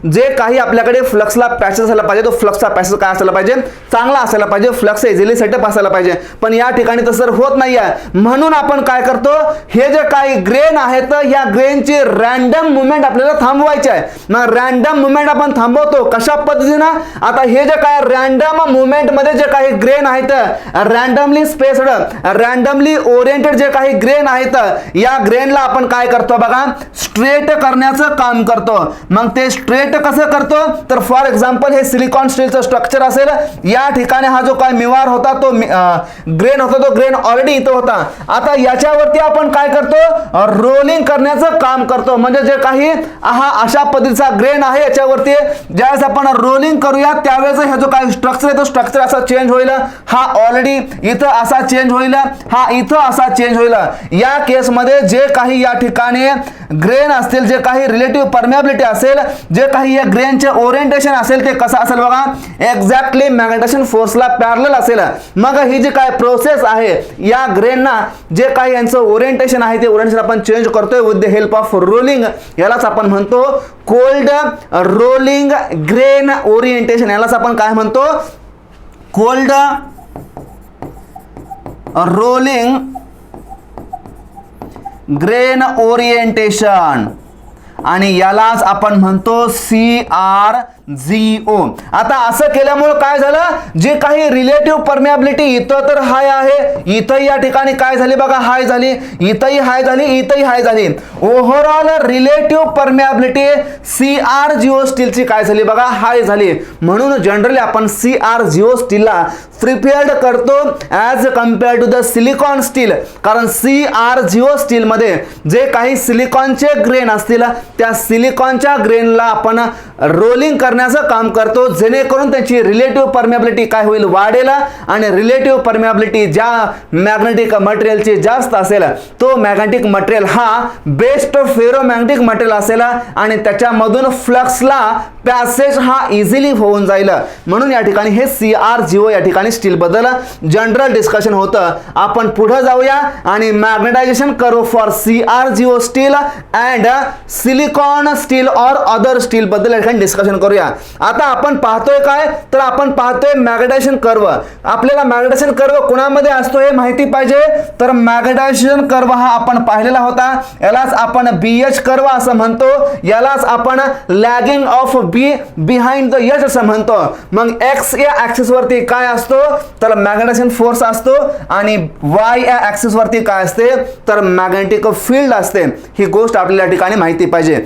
जे काही आपल्याकडे फ्लक्सला पॅसेज असायला पाहिजे तो फ्लक्सचा पॅसेज काय असायला पाहिजे, चांगला असायला पाहिजे, फ्लक्स इझिली सेटअप असायला पाहिजे. पण या ठिकाणी तसं होत नाहीये. म्हणून आपण काय करतो, हे जे काही ग्रेन आहेत या ग्रेनची रॅन्डम मुवमेंट आपल्याला थांबवायची आहे. मग रॅन्डम मुवमेंट आपण थांबवतो कशा पद्धतीनं, आता हे जे काय रॅन्डम मुवमेंट मध्ये जे काही ग्रेन आहेत, रॅन्डमली स्पेस्ड, रॅन्डमली ओरिएंटेड जे काही ग्रेन आहेत, या ग्रेनला आपण काय करतो बघा, स्ट्रेट करण्याचं काम करतो. मग ते स्ट्रेट कसं करतो, तर फॉर एक्झाम्पल हे सिलिकॉन स्टीलचं स्ट्रक्चर असेल, या ठिकाणी हा जो काय मिवार होता तो ग्रेन होता, तो ग्रेन ऑलरेडी इथं होता. आता याच्यावरती आपण काय करतो, रोलिंग करण्याचं काम करतो. म्हणजे जे काही हा अशा पद्धतीचा ग्रेन आहे याच्यावरती ज्यावेळेस आपण रोलिंग करूया त्यावेळेस हा जो काही स्ट्रक्चर आहे तो स्ट्रक्चर असा चेंज होईल, हा ऑलरेडी इथं असा चेंज होईल, हा इथं असा चेंज होईल. या केसमध्ये जे काही या ठिकाणी ग्रेन असतील, जे काही रिलेटिव्ह परमेबिलिटी असेल, जे काही या ग्रेनचे ओरिएंटेशन असेल ते कसं असेल बघा, एक्झॅक्टली मॅग्नेटायझेशन फोर्सला पॅरलल असेल. मग ही जी काय प्रोसेस आहे, या ग्रेनना जे काही यांचं ओरिएंटेशन आहे ते ओरिएंटेशन आपण चेंज करतोय with the help of rolling. यालाच आपण म्हणतो कोल्ड रोलिंग ग्रेन ओरिएंटेशन. यालाच आपण काय म्हणतो, कोल्ड रोलिंग ग्रेन ओरिएंटेशन, आणि यालाच आपण म्हणतो CRGO. आता असं केल्यामुळे काय झालं, जे काही रिलेटिव्ह परमेबिलिटी इथं तर हाय आहे, इथंही या ठिकाणी काय झाली बघा, हाय झाली, इथंही हाय झाली, इथंही हाय झाली. ओव्हरऑल रिलेटिव्ह परमेबिलिटी CRGO स्टीलची काय झाली बघा, हाय झाली. म्हणून जनरली आपण CRGO स्टीलला प्रिपेअर्ड करतो as compare to the silicon steel. कारण CRGO स्टील मध्ये जे काही सिलिकॉनचे ग्रेन असतील त्या सिलिकॉनच्या ग्रेनला आपण रोलिंग करण्याचं काम करतो, जेणेकरून त्याची रिलेटिव्ह परमेबिलिटी काय होईल, वाढेल. आणि रिलेटिव्ह परमेबिलिटी ज्या मॅग्नेटिक मटेरियलची जास्त असेल तो मॅग्नेटिक मटेरियल हा बेस्ट फेरोमॅग्नेटिक मटेरियल असेल आणि त्याच्यामधून फ्लक्सला पॅसेज हा इझिली होऊन जाईल. म्हणून या ठिकाणी हे CRGO या ठिकाणी स्टील बद्दल जनरल डिस्कशन होतं. आपण पुढे जाऊया आणि magnetisation curve for CRGO steel and silicon steel और अदर स्टील बद्दल या ठिकाणी डिस्कशन करूया. आता आपण पाहतोय काय, तर आपण पाहतोय मॅग्नेटायझेशन कर्व. आपल्याला मॅग्नेटायझेशन कर्व कुणामध्ये असतो हे माहिती पाहिजे, तर मॅग्नेटायझेशन कर्व हा आपण पाहिलेला होता. यालाच आपण BH कर्व असं म्हणतो, यालाच आपण lagging of B behind the H असं म्हणतो. मग एक्स या ऍक्सिस वरती काय असतो, तर मॅग्नेटायझेशन फोर्स असतो, आणि वाय या ऍक्सिस वरती काय असते, तर मॅग्नेटिक फील्ड असते. ही गोष्ट आपल्याला या ठिकाणी माहिती पाहिजे.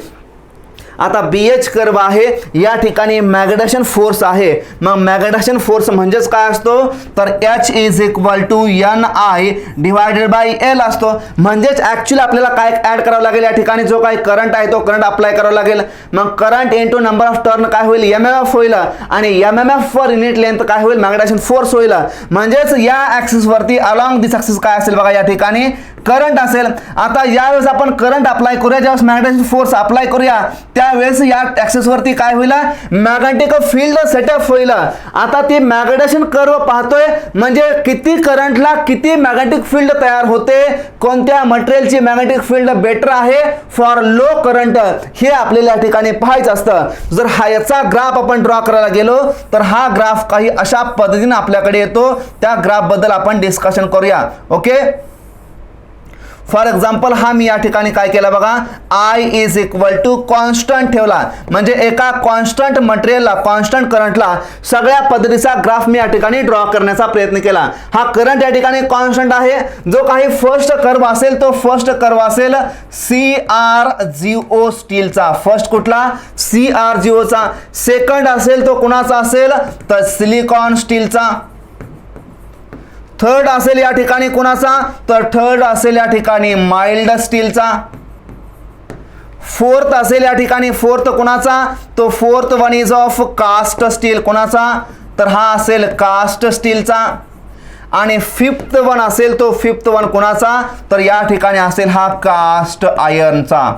आता BH कर्व आहे, या ठिकाणी मॅग्नेटायझेशन फोर्स आहे. मग मॅग्नेटायझेशन फोर्स म्हणजेच काय असतो, तर H is equal to NI divided by L असतो. म्हणजेच ऍक्च्युअली आपल्याला काय ऍड करावं लागेल, या ठिकाणी जो काही करंट आहे तो करंट अप्लाय करावा लागेल. मग current into number of turn काय होईल, MMF होईल, आणि MMF फॉर युनिट लेंथ काय होईल, मॅग्नेटायझेशन फोर्स होईल. म्हणजेच या ऍक्सिस वरती अलॉंग दिस ऍक्सिस काय असेल बघा, या ठिकाणी करंट असेल. आता यावेळेस आपण करंट अप्लाय करूया, ज्यावेळेस मॅग्नेटायझेशन फोर्स अप्लाय करूया त्यावेळेस या ऍक्सिस वरती काय होईल, मॅग्नेटिक फील्ड सेटअप होईल. आता ती मॅग्नेटायझेशन कर्व पाहतोय, म्हणजे किती करंटला किती मॅग्नेटिक फील्ड तयार होते, कोणत्या मटेरियलची मॅग्नेटिक फील्ड बेटर आहे फॉर लो करंट, हे आपल्याला या ठिकाणी पाहायचं असतं. जर हा याचा ग्राफ आपण ड्रॉ करायला गेलो तर हा ग्राफ काही अशा पद्धतीने आपल्याकडे येतो. त्या ग्राफ बद्दल आपण डिस्कशन करूया. ओके, फॉर एक्झाम्पल हा मी या ठिकाणी काय केला बघा, I is equal to constant ठेवला. म्हणजे एका कॉन्स्टंट मटेरियलला, कॉन्स्टंट करंटला सगळ्या पद्धतीचा ग्राफ मी या ठिकाणी ड्रॉ करण्याचा प्रयत्न केला. हा करंट या ठिकाणी कॉन्स्टंट आहे. जो काही फर्स्ट कर्व असेल तो फर्स्ट कर्व असेल CRGO स्टीलचा. फर्स्ट कुठला, CRGO चा. सेकंड असेल तो कुणाचा असेल, तर सिलिकॉन स्टीलचा. थर्ड असेल या ठिकाणी कुणाचा, तर थर्ड असेल या ठिकाणी माइल्ड स्टीलचा. फोर्थ असेल या ठिकाणी, फोर्थ कोणाचा, तो fourth one is of cast steel, कोणाचा, तर हा असेल कास्ट स्टीलचा. आणि फिफ्थ वन असेल तो फिफ्थ वन कोणाचा, तर या ठिकाणी असेल हा कास्ट आयर्नचा.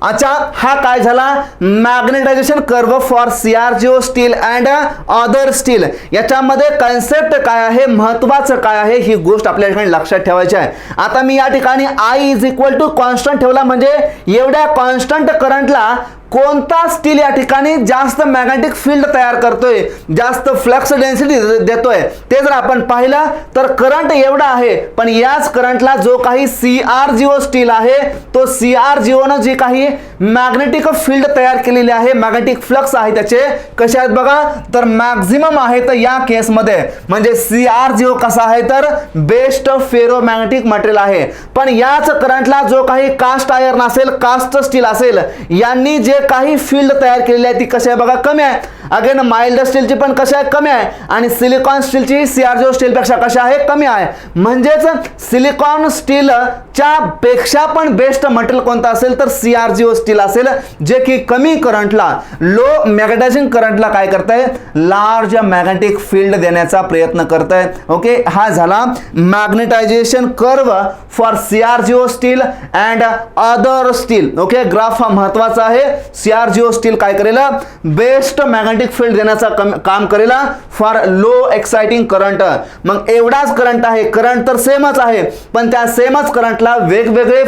अच्छा, हा काय झाला magnetisation curve for CRGO steel and other steel. याच्यामध्ये कन्सेप्ट काय आहे, महत्वाचं काय आहे, ही गोष्ट आपल्या ठिकाणी लक्षात ठेवायची आहे. आता मी या ठिकाणी I is equal to constant ठेवला, म्हणजे एवढ्या कॉन्स्टंट करंटला कोणता स्टील या ठिकाणी जास्त मॅग्नेटिक फील्ड तयार करतोय, जास्त फ्लक्स डेन्सिटी देतोय, ते जर आपण पाहिलं तर करंट एवढा आहे. पण याच करंटला जो काही CRGO स्टील आहे, तो CRGO न जी काही मॅग्नेटिक फील्ड तयार केलेली आहे, मॅग्नेटिक फ्लक्स आहे त्याचे कसे आहेत बघा, तर मॅक्झिमम आहे. तर या केसमध्ये म्हणजे CRGO कसा आहे, तर बेस्ट फेरो मॅग्नेटिक मटेरियल आहे. पण याच करंटला जो काही कास्ट आयर्न असेल, कास्ट स्टील असेल, यांनी जे काही फील्ड तयार केलेली आहे ती कशी आहे बघा, कमी आहे. अगेन माइल्ड स्टीलची पण कशी आहे, कमी आहे. आणि सिलिकॉन स्टीलची CRGO स्टील पेक्षा कशी आहे, कमी आहे. म्हणजेच सिलिकॉन स्टीलच्या पेक्षा पण बेस्ट मटेरियल कोणतं असेल, तर CRGO स्टील असेल, जे की कमी करंटला, लो मॅग्नेटायझिंग करंटला काय करतंय, लार्ज मॅग्नेटिक फील्ड देण्याचा प्रयत्न करतंय. ओके, हा झाला magnetisation curve for CRGO steel and other steel. Okay, graph हा महत्वाचा आहे. CRGO स्टील काय करेल, बेस्ट मॅग्नेटिक फील्ड देण्याचा काम करेल फॉर लो एक्साइटिंग करंट. मग एवढाच करंट आहे, करंट तर सेमच आहे, पण त्या सेमच करंटला वेगवेगळे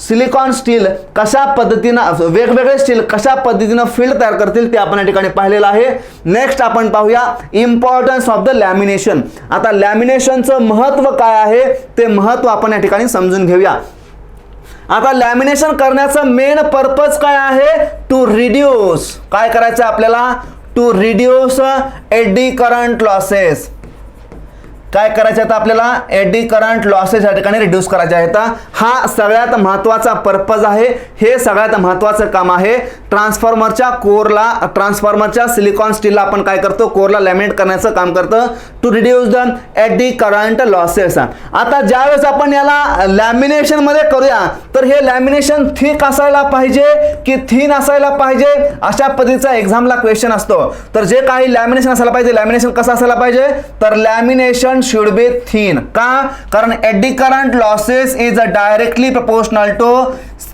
सिलिकॉन स्टील कशा पद्धतीनं, वेगवेगळे स्टील कशा पद्धतीनं फील्ड तयार करतील ते आपण या ठिकाणी पाहिलेलं आहे. नेक्स्ट आपण पाहूया इम्पॉर्टन्स ऑफ द लॅमिनेशन. आता लॅमिनेशनचं महत्व काय आहे, ते महत्व आपण या ठिकाणी समजून घेऊया. आता लॅमिनेशन करण्याचा मेन पर्पज काय आहे, टू रिड्यूस, काय करायचं आपल्याला, to reduce eddy current losses. काय करायचं आता आपल्याला, एडी करंट लॉसेस या ठिकाणी रिड्यूस करायचे आहेत. हा सगळ्यात महत्त्वाचा पर्पज आहे, हे सगळ्यात महत्त्वाचं काम आहे. ट्रान्सफॉर्मरच्या कोरला, ट्रान्सफॉर्मरच्या सिलिकॉन स्टीलला आपण काय करतो, कोरला लॅमिनेट करण्याचं काम करतं, to reduce the eddy current losses. आता ज्यावेळेस आपण याला लॅमिनेशन मध्ये करूया, तर हे लॅमिनेशन थिक असायला पाहिजे की थिन असायला पाहिजे, अशा पद्धतीचा एक्झामला क्वेश्चन असतो. तर जे काही लॅमिनेशन असायला पाहिजे, लॅमिनेशन कसं असायला पाहिजे, तर लॅमिनेशन should be thin. का, कारण eddy current losses is directly proportional to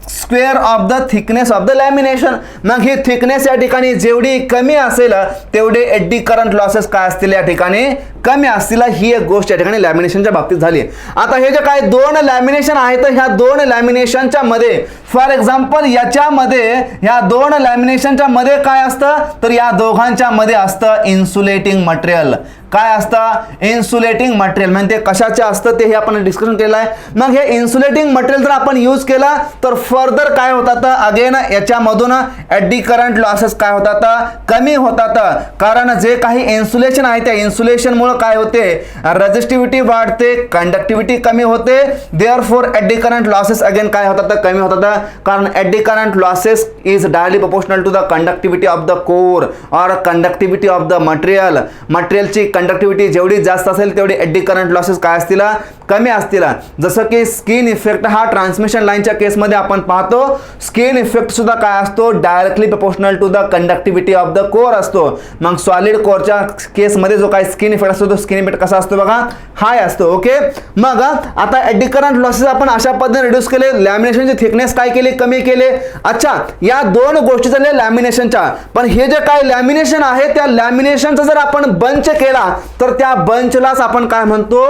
square of the thickness of the lamination. मग ही थिकनेस या ठिकाणी जेवढी कमी असेल, तेवढे एडी करंट लॉसेस काय असतील या ठिकाणी, कमी असतील. ही एक गोष्ट या ठिकाणी लॅमिनेशनच्या बाबतीत झाली. आता हे जे काय दोन लॅमिनेशन आहेत, ह्या दोन लॅमिनेशनच्या मध्ये, फॉर एक्झाम्पल याच्यामध्ये, ह्या दोन लॅमिनेशनच्या मध्ये काय असतं, तर या दोघांच्या मध्ये असतं इन्सुलेटिंग मटेरियल. काय असतं, इन्सुलेटिंग मटेरियल. म्हणजे ते कशाचे असतं ते आपण डिस्कशन केलं आहे. मग हे इन्सुलेटिंग मटेरियल जर आपण यूज केला, तर फर्दर काय होतात, अगेन याच्यामधून एडी करंट लॉसेस काय होतात, कमी होतात. कारण जे काही इन्सुलेशन आहे, त्या इन्सुलेशन मुळे काय होते, रेजिस्टिव्हिटी वाढते, कंडक्टिव्हिटी कमी होते. Therefore eddy current losses again काय होतात, कमी होतात. कारण eddy current losses is directly proportional to the conductivity of the core और कंडक्टिव्हिटी ऑफ द मटेरियल. मटेरियलची कंडक्टिव्हिटी जेवढी जास्त असेल, तेवढी एडी करंट लॉसेस काय असतील, कमी असतील. जसं की स्किन इफेक्ट हा ट्रान्समिशन लाईनच्या केसमध्ये आपण पाहतो, स्किन इफेक्ट सुद्धा काय असतो, directly proportional to the conductivity of the core असतो. मग सॉलिड कोरच्या केसमध्ये जो काही स्किन इफेक्ट असतो, तो स्किन इफेक्ट कसा असतो बघा, हाय असतो. ओके, मग आता एडी करंट लॉसेस आपण अशा पद्धतीने रिड्यूस केले, लॅमिनेशनची थिकनेस काय केली, कमी केले. अच्छा, या दोन गोष्टी झाल्या लॅमिनेशनच्या. पण हे जे काय लॅमिनेशन आहे, त्या लॅमिनेशनचा जर आपण बंच केला, तर त्या बंचलाच आपण काय म्हणतो,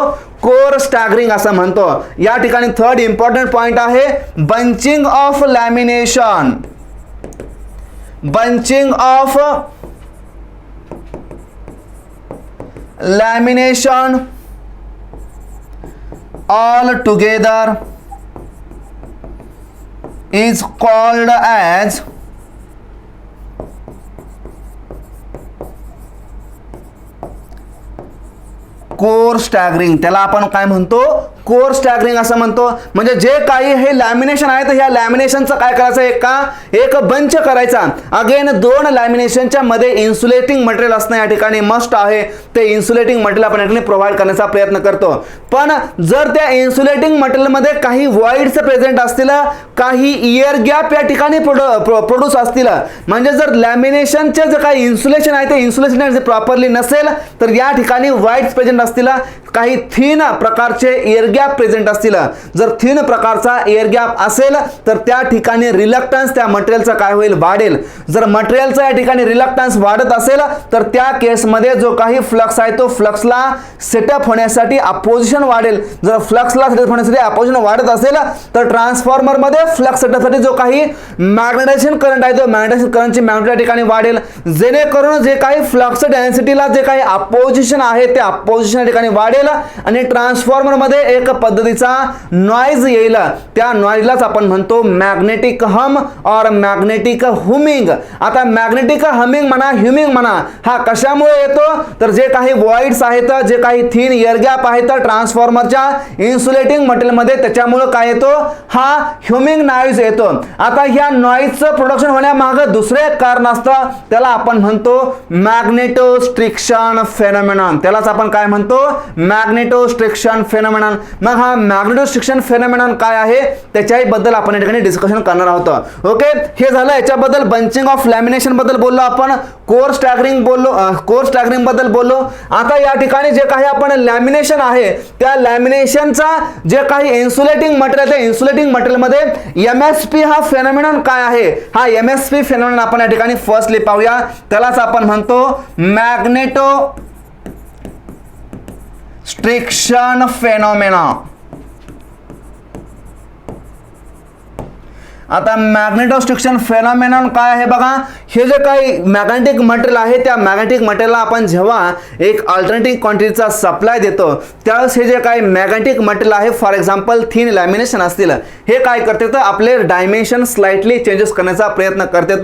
कोर स्टॅगरिंग असं म्हणतो. या ठिकाणी थर्ड इम्पॉर्टंट पॉइंट आहे bunching of lamination. Bunching of lamination all together is called as core staggering. त्याला आपण काय म्हणतो, कोर स्टॅगरिंग असं म्हणतो. म्हणजे जे काही हे लॅमिनेशन आहे तर ह्या लॅमिनेशनचं काय करायचं, एक बंच करायचा. अगेन 2 लॅमिनेशनच्या मध्ये इन्सुलेटिंग मटेरियल असणं या ठिकाणी मस्ट आहे. ते इन्सुलेटिंग मटेरियल आपण या ठिकाणी प्रोव्हाइड करण्याचा प्रयत्न करतो. पण जर त्या इन्सुलेटिंग मटेरियल मध्ये काही वॉइड्स प्रेझेंट असतील, काही इयर गॅप या ठिकाणी प्रोड्यूस असतील, म्हणजे जर लॅमिनेशनचे जे काही इन्सुलेशन आहे ते इन्सुलेशन प्रॉपरली नसेल तर या ठिकाणी वॉइड्स प्रेझेंट असतील, काही थिन प्रकारचे एअर गॅप प्रेझेंट असतील. जर थिन प्रकारचा एअर गॅप असेल तर त्या ठिकाणी रिलक्टन्स त्या मटेरियलचा काय होईल, वाढेल. जर मटेरियलचा या ठिकाणी रिलक्टन्स वाढत असेल तर त्या केसमध्ये जो काही फ्लक्स आहे तो फ्लक्सला सेटअप होण्यासाठी अपोजिशन वाढेल. जर फ्लक्सला सेटअप होण्यासाठी अपोजिशन वाढत असेल तर ट्रान्सफॉर्मर मध्ये फ्लक्स सेटअपसाठी जो काही मॅग्नेटायझेशन करंट आहे तो मॅग्नेटायझेशन करंटची मॅग्नेट या ठिकाणी वाढेल. जेणेकरून जे काही फ्लक्स डेन्सिटीला जे काही अपोजिशन आहे ते अपोजिशन या ठिकाणी वाढेल आणि ट्रान्सफॉर्मर मध्ये एक पद्धतीचा नॉइज येईल. त्या नॉइजलाच आपण म्हणतो मॅग्नेटिक हम और मॅग्नेटिक हुमिंग. आता मॅग्नेटिक हमिंग म्हणा, ह्युमिंग म्हणा, हा कशामुळे येतो तर जे काही वॉइड्स आहेत, जे काही थिन एअर गॅप आहेत ट्रान्सफॉर्मरच्या इन्सुलेटिंग मटेरियल मध्ये, त्याच्यामुळे काय येतो, हा ह्युमिंग नॉइज येतो. आता ह्या नॉइजचं प्रोडक्शन होण्यामागे दुसरे एक कारण असतं, त्याला आपण म्हणतो मॅग्नेटोस्ट्रिक्शन फेनोमेनॉन. त्यालाच आपण काय म्हणतो, मॅग्नेटोस्ट्रिक्शन फेनोमेनॉन. मग हा मॅग्नेटोस्ट्रिक्शन फेनोमेनॉन काय आहे त्याच्याही बद्दल आपण या ठिकाणी डिस्कशन करणार आहोत. ओके, हे झालं याच्याबद्दल. बंचिंग ऑफ लॅमिनेशन बद्दल बोललो आपण, कोर स्टॅगरिंग बोललो, कोर स्टॅगरिंग बद्दल बोललो. आता या ठिकाणी जे काही आपण लॅमिनेशन आहे त्या लॅमिनेशनचा जे काही इन्सुलेटिंग मटेरियल आहे, इन्सुलेटिंग मटेरियल मध्ये एमएसपी हा फेनोमेनॉन काय आहे, हा एमएसपी फेनोमेनॉन आपण या ठिकाणी फर्स्टली पाहूया. त्यालाच आपण म्हणतो मॅग्नेटो स्ट्रिक्शन फेनोमेनॉन. आता मॅग्नेटोस्ट्रिक्शन फेनोमेनॉन काय आहे बघा. हे जे काही मॅग्नेटिक मटेरियल आहे त्या मॅग्नेटिक मटेरियलला आपण जेव्हा एक अल्टरनेटिव्ह क्वांटिटीचा सप्लाय देतो त्यावेळेस हे जे काही मॅग्नेटिक मटेरियल आहे, फॉर एक्झाम्पल थिन लॅमिनेशन असतील, हे काय करते तर आपले डायमेन्शन स्लाइटली चेंजेस करण्याचा प्रयत्न करते.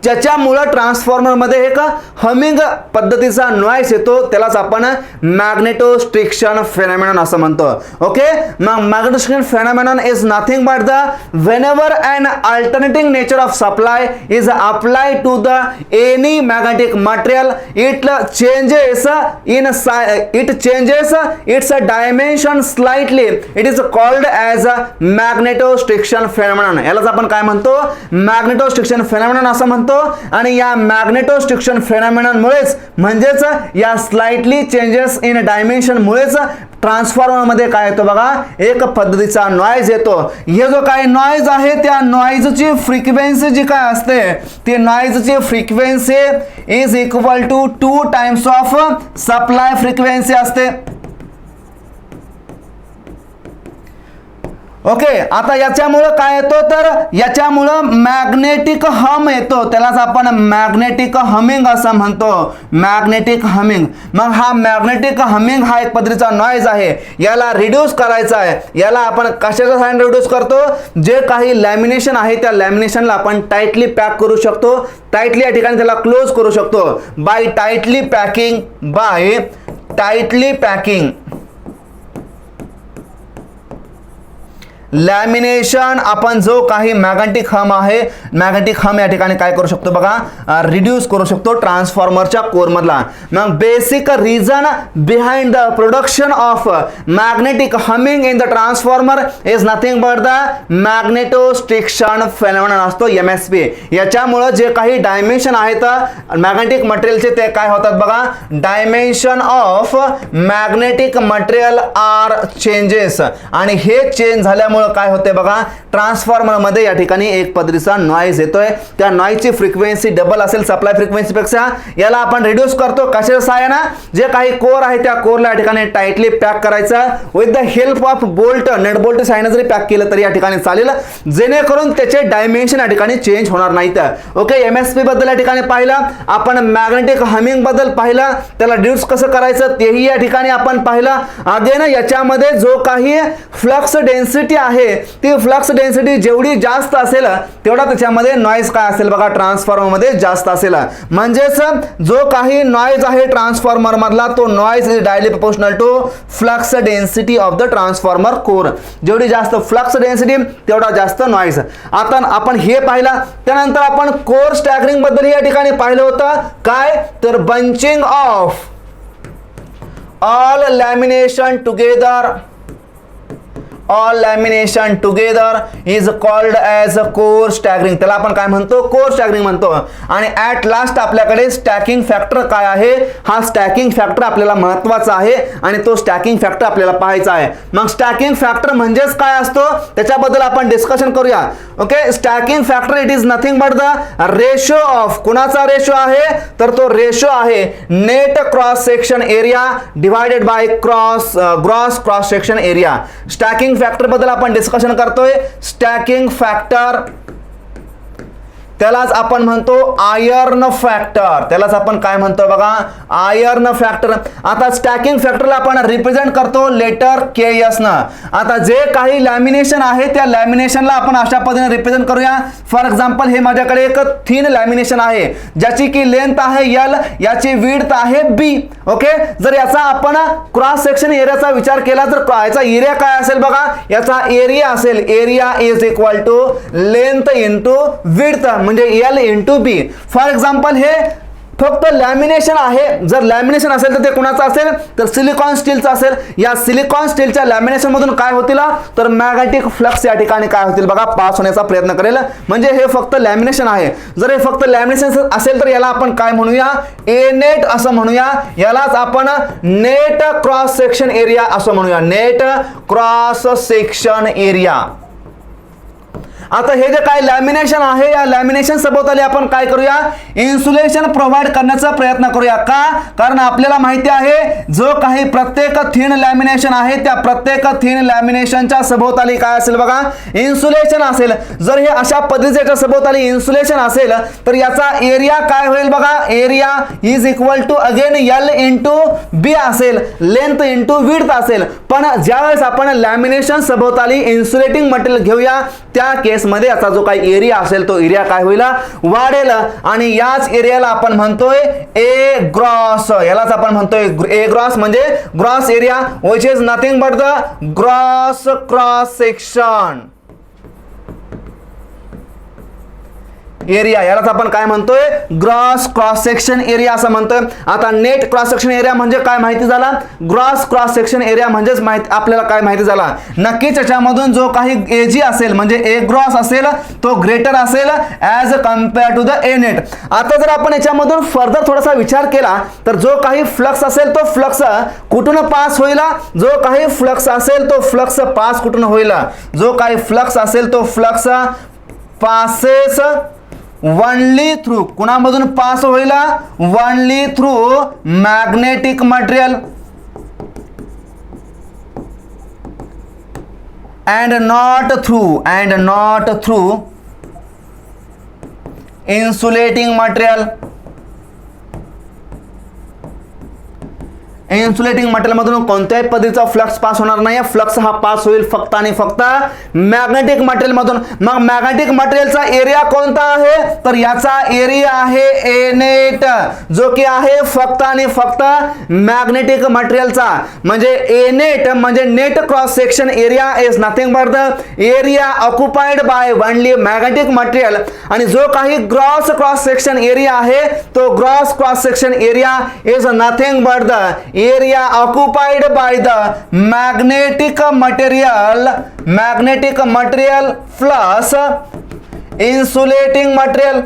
ज्याच्यामुळे ट्रान्सफॉर्मरमध्ये एक हमिंग पद्धतीचा नॉइज येतो, त्यालाच आपण मॅग्नेटोस्ट्रिक्शन फेनोमेनॉन असं म्हणतो. ओके, मग magnetostriction phenomenon is nothing but the whenever an alternating nature of supply is applied to the any magnetic material it changes its dimension slightly, it is called as a magnetostriction phenomenon. यालाच आपण काय म्हणतो, मॅग्नेटोस्ट्रिक्शन फेनोमेनॉन असं म्हणतो. आणि या मॅग्नेटोस्ट्रिक्शन फेनोमेनॉन मुळेच, म्हणजेच या स्लाइटली चेंजेस इन डायमेन्शन मुळेच ट्रान्सफॉर्मर मध्ये काय येतो बघा, एक पद्धतीचा नॉइज येतो. हे जो काही नॉइज आहे त्या नॉइजची फ्रिक्वेन्सी जी काय असते ती नॉइजची frequency is equal to 2 times of supply frequency असते. ओके, आता याच्यामुळं काय येतो तर याच्यामुळं मॅग्नेटिक हम येतो, त्यालाच आपण मॅग्नेटिक हमिंग असं म्हणतो, मॅग्नेटिक हमिंग. मग हा मॅग्नेटिक हमिंग हा एक पद्धतीचा नॉइज आहे, याला रिड्यूस करायचा आहे. याला आपण कशाच्या साहाय्याने रिड्यूस करतो, जे काही लॅमिनेशन आहे त्या लॅमिनेशनला आपण टाइटली पॅक करू शकतो, टाइटली या ठिकाणी त्याला क्लोज करू शकतो बाय टाइटली पॅकिंग लॅमिनेशन. आपण जो काही मॅग्नेटिक हम आहे, मॅग्नेटिक हम या ठिकाणी काय करू शकतो बघा, रिड्यूस करू शकतो ट्रान्सफॉर्मरच्या कोर मधला. मग basic reason behind the production of magnetic humming in the transformer is nothing but the magnetostriction phenomenon असतो, एमएसपी. याच्यामुळे जे काही डायमेन्शन आहेत मॅग्नेटिक मटेरियलचे ते काय होतात बघा, dimension of magnetic material are changes. आणि हे चेंज झाल्यामुळे काय होते बघा, ट्रान्सफॉर्मर मध्ये या ठिकाणी एक पद्धतीचा नॉइज येतोय. त्या नॉइजची फ्रिक्वेन्सी डबल असेल सप्लाय फ्रिक्वेन्सी पेक्षा. याला आपण रिड्यूस करतो कशाच्या सहाय्याने, जे काही कोर आहे त्या कोरला या ठिकाणी टाइटली पॅक करायचा with the help of bolt, nut bolt सहाय्याने जरी पॅक केलं तरी या ठिकाणी चालेल, जेणेकरून त्याचे डायमेन्शन या ठिकाणी चेंज होणार नाहीत. ओके, एमएसपी बद्दल या ठिकाणी पाहिलं आपण, मॅग्नेटिक हमिंग बद्दल पाहिलं, त्याला रिड्यूस कसं करायचं तेही या ठिकाणी आपण पाहिलं. अगेन याच्यामध्ये जो काही फ्लक्स डेन्सिटी आहे ती फ्लक्स डेन्सिटी जेवढी जास्त असेल तेवढा त्याच्यामध्ये नॉईज काय असेल बघा ट्रान्सफॉर्मर मध्ये जास्त असेल. म्हणजेच जो काही नॉईज आहे ट्रान्सफॉर्मर मधला तो noise is directly proportional to flux density of the transformer core. जेवढी जास्त फ्लक्स डेन्सिटी तेवढा जास्त नॉईज. आता आपण हे पाहिलं. त्यानंतर आपण कोर स्टॅगरिंग बद्दल या ठिकाणी पाहिलं होतं. काय तर bunching of all lamination together is called as a core staggering. त्याला आपण काय म्हणतो कोर स्टॅगरिंग म्हणतो. आणि ॲट लास्ट आपल्याकडे स्टॅकिंग फॅक्टर काय आहे. हा स्टॅकिंग फॅक्टर आपल्याला महत्त्वाचा आहे आणि तो स्टॅकिंग फॅक्टर आपल्याला पाहायचा आहे. मग स्टॅकिंग फॅक्टर म्हणजेच काय असतो त्याच्याबद्दल आपण डिस्कशन करूया. Okay, stacking factor it is nothing but the ratio of, कुणाचा रेशो आहे तर तो रेशो आहे net cross section area divided by gross cross section area. Stacking factor बद्दल आपण डिस्कशन करतोय. स्टॅकिंग फॅक्टर त्यालाच आपण म्हणतो आयर्न फॅक्टर. त्यालाच आपण काय म्हणतो बघा आयर्न फॅक्टर. आता स्टॅकिंग फॅक्टरला आपण रिप्रेझेंट करतो लेटर KS न. आता जे काही लॅमिनेशन आहे त्या लॅमिनेशनला आपण अशा पद्धतीने रिप्रेझेंट करूया. फॉर एक्झाम्पल हे माझ्याकडे एक थिन लॅमिनेशन आहे ज्याची की लेंथ आहे L, याची विड्थ आहे B. ओके, जर याचा आपण क्रॉस सेक्शन एरियाचा विचार केला तर याचा एरिया काय असेल बघा. याचा एरिया असेल area is equal to length into width म्हणजे L into B. For example हे फक्त लॅमिनेशन आहे. जर लॅमिनेशन असेल तर ते कुणाचं असेल तर सिलिकॉन स्टीलचं असेल. या सिलिकॉन स्टीलच्या लॅमिनेशन मधून काय होतील तर मॅग्नेटिक फ्लक्स या ठिकाणी काय होतील बघा पास होण्याचा प्रयत्न करेल. म्हणजे हे फक्त लॅमिनेशन आहे. जर हे फक्त लॅमिनेशन असेल तर याला आपण काय म्हणूया ए नेट असं म्हणूया. यालाच आपण नेट क्रॉस सेक्शन एरिया असं म्हणूया. Net cross section area. आता हे जे काय लॅमिनेशन आहे या लॅमिनेशन सभोवताली आपण काय करूया इन्सुलेशन प्रोव्हाइड करण्याचा प्रयत्न करूया. का कारण आपल्याला माहिती आहे जो काही प्रत्येक थिन लॅमिनेशन आहे त्या प्रत्येक थिन लॅमिनेशनच्या सभोवताली काय असेल बघा इन्सुलेशन असेल. जर हे अशा पद्धतीच्या सभोवताली इन्सुलेशन असेल तर याचा एरिया काय होईल बघा area is equal to again L into B असेल, लेंथ इंटू विड्थ असेल. पण ज्यावेळेस आपण लॅमिनेशन सभोवताली इन्सुलेटिंग मटेरियल घेऊया त्या मध्ये याचा जो काही एरिया असेल तो एरिया काय होईल वाढेल. आणि याच एरियाला आपण म्हणतोय ए ग्रॉस. यालाच आपण म्हणतोय ए ग्रॉस म्हणजे gross area which is nothing but the gross cross section area. यालाच आपण काय म्हणतोय ग्रॉस क्रॉस सेक्शन एरिया असं म्हणतोय. आता नेट क्रॉस सेक्शन एरिया म्हणजे काय माहिती झाला. ग्रॉस क्रॉस सेक्शन एरिया म्हणजेच आपल्याला काय माहिती झाला नक्कीच त्याच्यामधून जो काही एजी असेल म्हणजे ए ग्रॉस असेल तो ग्रेटर असेल as compare to the A net. आता जर आपण याच्यामधून फर्दर थोडासा विचार केला तर जो काही फ्लक्स असेल तो फ्लक्स कुठून पास होईल. जो काही फ्लक्स असेल तो फ्लक्स पास कुठून होईल. जो काही फ्लक्स असेल तो फ्लक्स पासेस वनली थ्रू कुणामधून पास होईल only through magnetic material and not through insulating material. Insulating material मधून कोणत्याही पद्धतीचा फ्लक्स पास होणार नाही. फ्लक्स हा पास होईल फक्त आणि फक्त मॅग्नेटिक मटेरियल मधून. मग मॅग्नेटिक मटेरियलचा एरिया कोणता आहे तर याचा एरिया आहे ए नेट जो की आहे फक्त आणि फक्त मॅग्नेटिक मटेरियलचा. म्हणजे ए नेट म्हणजे net cross section area is nothing but the area occupied by only magnetic material. आणि जो काही ग्रॉस क्रॉस सेक्शन एरिया आहे तो gross cross section area is nothing but the area occupied by the magnetic material plus insulating material.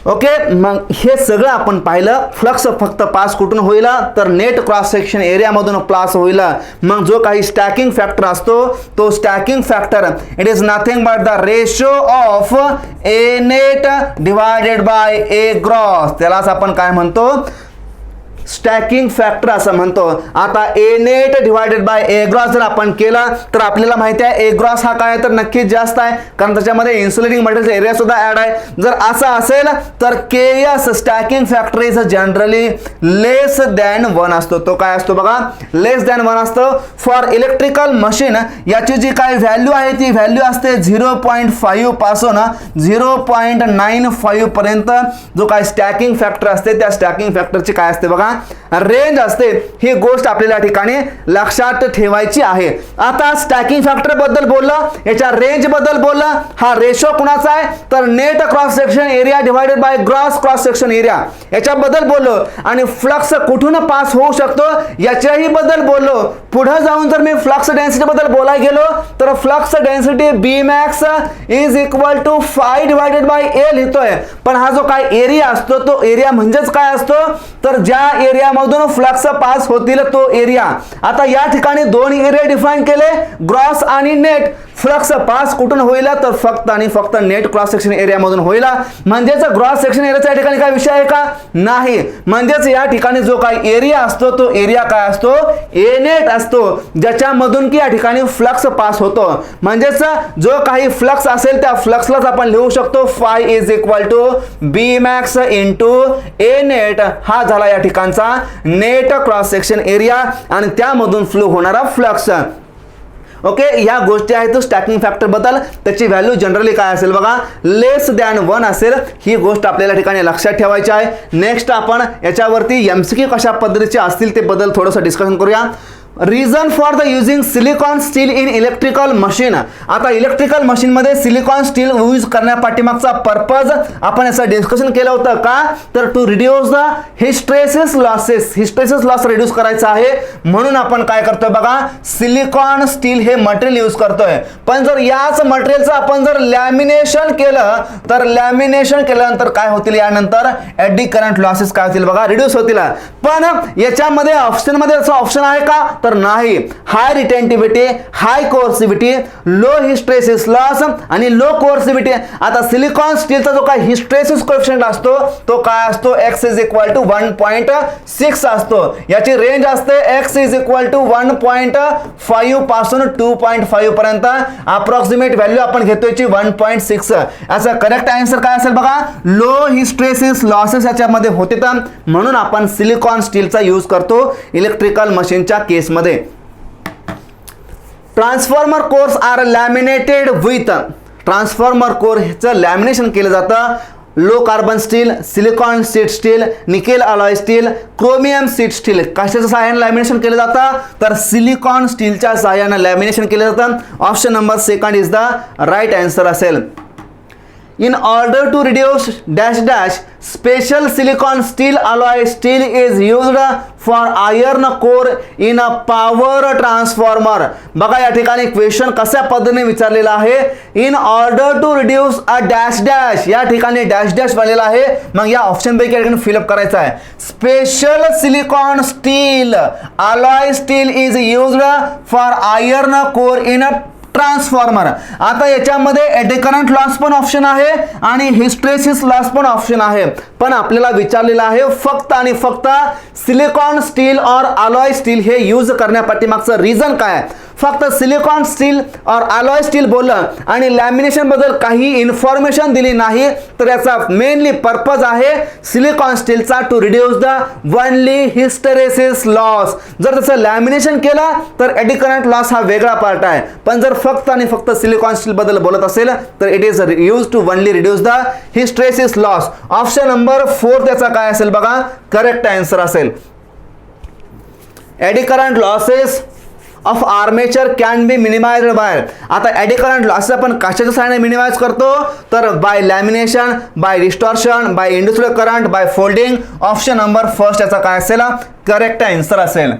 Okay, मग हे सगळं आपण पाहिलं. फ्लक्स फक्त पास कुठून होईल तर नेट क्रॉस सेक्शन एरिया मधून पास होईल. मग जो काही स्टॅकिंग फॅक्टर असतो तो stacking factor it is nothing but the ratio of A net divided by A gross. त्यालाच आपण काय म्हणतो स्टॅकिंग फॅक्टर असं म्हणतो. आता A net divided by A gross जर आपण केला तर आपल्याला माहिती आहे ए ग्रॉस हा काय तर नक्कीच जास्त आहे, कारण त्याच्यामध्ये इन्सुलेटिंग मटेरियल एरिया सुद्धा ऍड आहे. जर असं असेल तर KS stacking factor is generally less than 1 असतो. तो काय असतो बघा, लेस दॅन 1 असतो. फॉर इलेक्ट्रिकल मशीन याची जी काय व्हॅल्यू आहे ती व्हॅल्यू असते 0.5 पासून 0.95 पर्यंत जो काय स्टॅकिंग फॅक्टर असते त्या स्टॅकिंग फॅक्टरची काय असते बघा रेंज असते. ही गोष्ट आपल्याला ठिकाणी लक्षात ठेवायची आहे. आता स्टॅकिंग फॅक्टर बद्दल बोललं, याच्या रेंज बद्दल बोललं. हा रेशो कुणाचा आहे तर net cross section area divided by gross cross section area याच्याबद्दल बोललो. आणि फ्लक्स कुठून पास होऊ शकतो याच्याही बद्दल बोललो. पुढे जाऊन जर मी फ्लक्स डेन्सिटी बद्दल बोलायला गेलो तर flux density B max is equal to 5 divided by A लिहितोय. पण हा जो काय एरिया असतो तो एरिया म्हणजेच काय असतो तर ज्या एरियामधून फ्लक्स पास होतील तो एरिया. आता या ठिकाणी दोन एरिया डिफाइन केले, ग्रॉस आणि नेट. फ्लक्स पास कुठून होईल तर फक्त आणि फक्त नेट क्रॉस सेक्शन एरिया मधून होईल. म्हणजेच ग्रॉस सेक्शन एरियाच्या ठिकाणी काय विषय आहे का नाही. म्हणजेच या ठिकाणी जो काय एरिया असतो तो एरिया काय असतो ए नेट असतो, ज्याच्यामधून की या ठिकाणी फ्लक्स पास होतो. म्हणजेच जो काही फ्लक्स असेल त्या फ्लक्सलाच आपण लिहू शकतो phi is equal to B max into A net. हा झाला या ठिकाणचा नेट क्रॉस सेक्शन एरिया आणि त्यामधून फ्लो होणारा फ्लक्स. ओके, या गोष्टी आहेत स्टॅकिंग फॅक्टर बद्दल. त्याची व्हॅल्यू जनरली काय असेल बघा लेस दॅन 1 असेल. ही गोष्ट आपल्याला ठिकाणी लक्षात ठेवायची आहे. नेक्स्ट आपण याच्यावरती एमसीक्यू कशा पद्धतीचे असतील ते बद्दल थोडंसं डिस्कशन करूया. Reason for the using silicon steel in electrical machine. आता इलेक्ट्रिकल मशीन मध्ये सिलिकॉन स्टील यूज करण्यापाठीमागचा पर्पज आपण याचं डिस्कशन केलं होतं का तर to reduce the hysteresis losses. Hysteresis loss reduce करायचा आहे म्हणून आपण काय करतोय बघा सिलिकॉन स्टील हे मटेरियल यूज करतोय. पण जर याच मटेरियलचं आपण जर लॅमिनेशन केलं तर लॅमिनेशन केल्यानंतर काय होतील यानंतर एडी करंट लॉसेस काय होतील बघा रिड्यूस होतील. पण याच्यामध्ये ऑप्शन मध्ये असं ऑप्शन आहे का तर नाही. हाय रिटेंटिव्हिटी, हाय कोर्सिव्हिटी, लो हिस्टेरेसिस लॉस आणि लो कोर्सिव्हिटी. आता सिलिकॉन स्टीलचा जो काय हिस्टेरेसिस कोएफिशिएंट असतो तो काय असतो x इज इक्वल टू 1.6 असतो. याची रेंज असते x इज इक्वल टू 1.5 पासून 2.5 पर्यंत. अप्रॉक्सिमेट व्हॅल्यू आपण घेतोय 1.6. याचा करेक्ट आन्सर काय असेल बघा लो हिस्टेरेसिस लॉसेस याच्यामध्ये होते तर म्हणून आपण सिलिकॉन स्टीलचा यूज करतो इलेक्ट्रिकल मशीनच्या केस मध्ये. Transformer cores are laminated with. Transformer कोरचं लॅमिनेशन केलं जातं low carbon steel, silicon sheet steel, nickel alloy steel, chromium sheet steel. कशाच्या सहाय्याने लॅमिनेशन केलं जातं तर सिलिकॉन स्टीलच्या सहाय्याने लॅमिनेशन केलं जातं. Option number second is the right answer असेल. In order to reduce dash dash, special silicon steel alloy steel is used for iron core in a power transformer. बघा या ठिकाणी क्वेश्चन कशा पद्धतीने विचारलेला आहे. In order to reduce a dash dash या ठिकाणी डॅश डॅश बनलेला आहे. मग या ऑप्शन पैकी या ठिकाणी फिलअप करायचा आहे. Special silicon steel alloy steel is used for iron core in a transformer. आता याच्यामध्ये एडी करंट लॉस पण ऑप्शन आहे आणि हिस्टेरेसिस लॉस पण ऑप्शन आहे. पण आपल्याला विचारलेलं आहे फक्त आणि फक्त सिलिकॉन स्टील और अलॉय स्टील हे यूज करण्यापाठीमागचं रिझन काय आहे. फक्त सिलिकॉन स्टील और अलॉय स्टील बोललं आणि लॅमिनेशन बद्दल काही इन्फॉर्मेशन दिली नाही तर याचा मेनली पर्पज आहे सिलिकॉन स्टीलचा to reduce the only hysteresis loss. जर त्याचं लॅमिनेशन केलं तर एडी करंट लॉस हा वेगळा पार्ट आहे. पण जर फक्त आणि फक्त सिलिकॉन स्टील बद्दल बोलत असेल तर it is use to only reduce the hysteresis loss. Option number 4 त्याचा काय असेल बघा करेक्ट आन्सर असेल. Eddy current losses of armature can be minimized by. आता एडी करंट लॉसेस आपण कशाच्या सहाय्याने मिनिमाइज करतो तर by lamination, by distortion, by induced current, by folding. Option number first याचा काय असेल करेक्ट आन्सर असेल.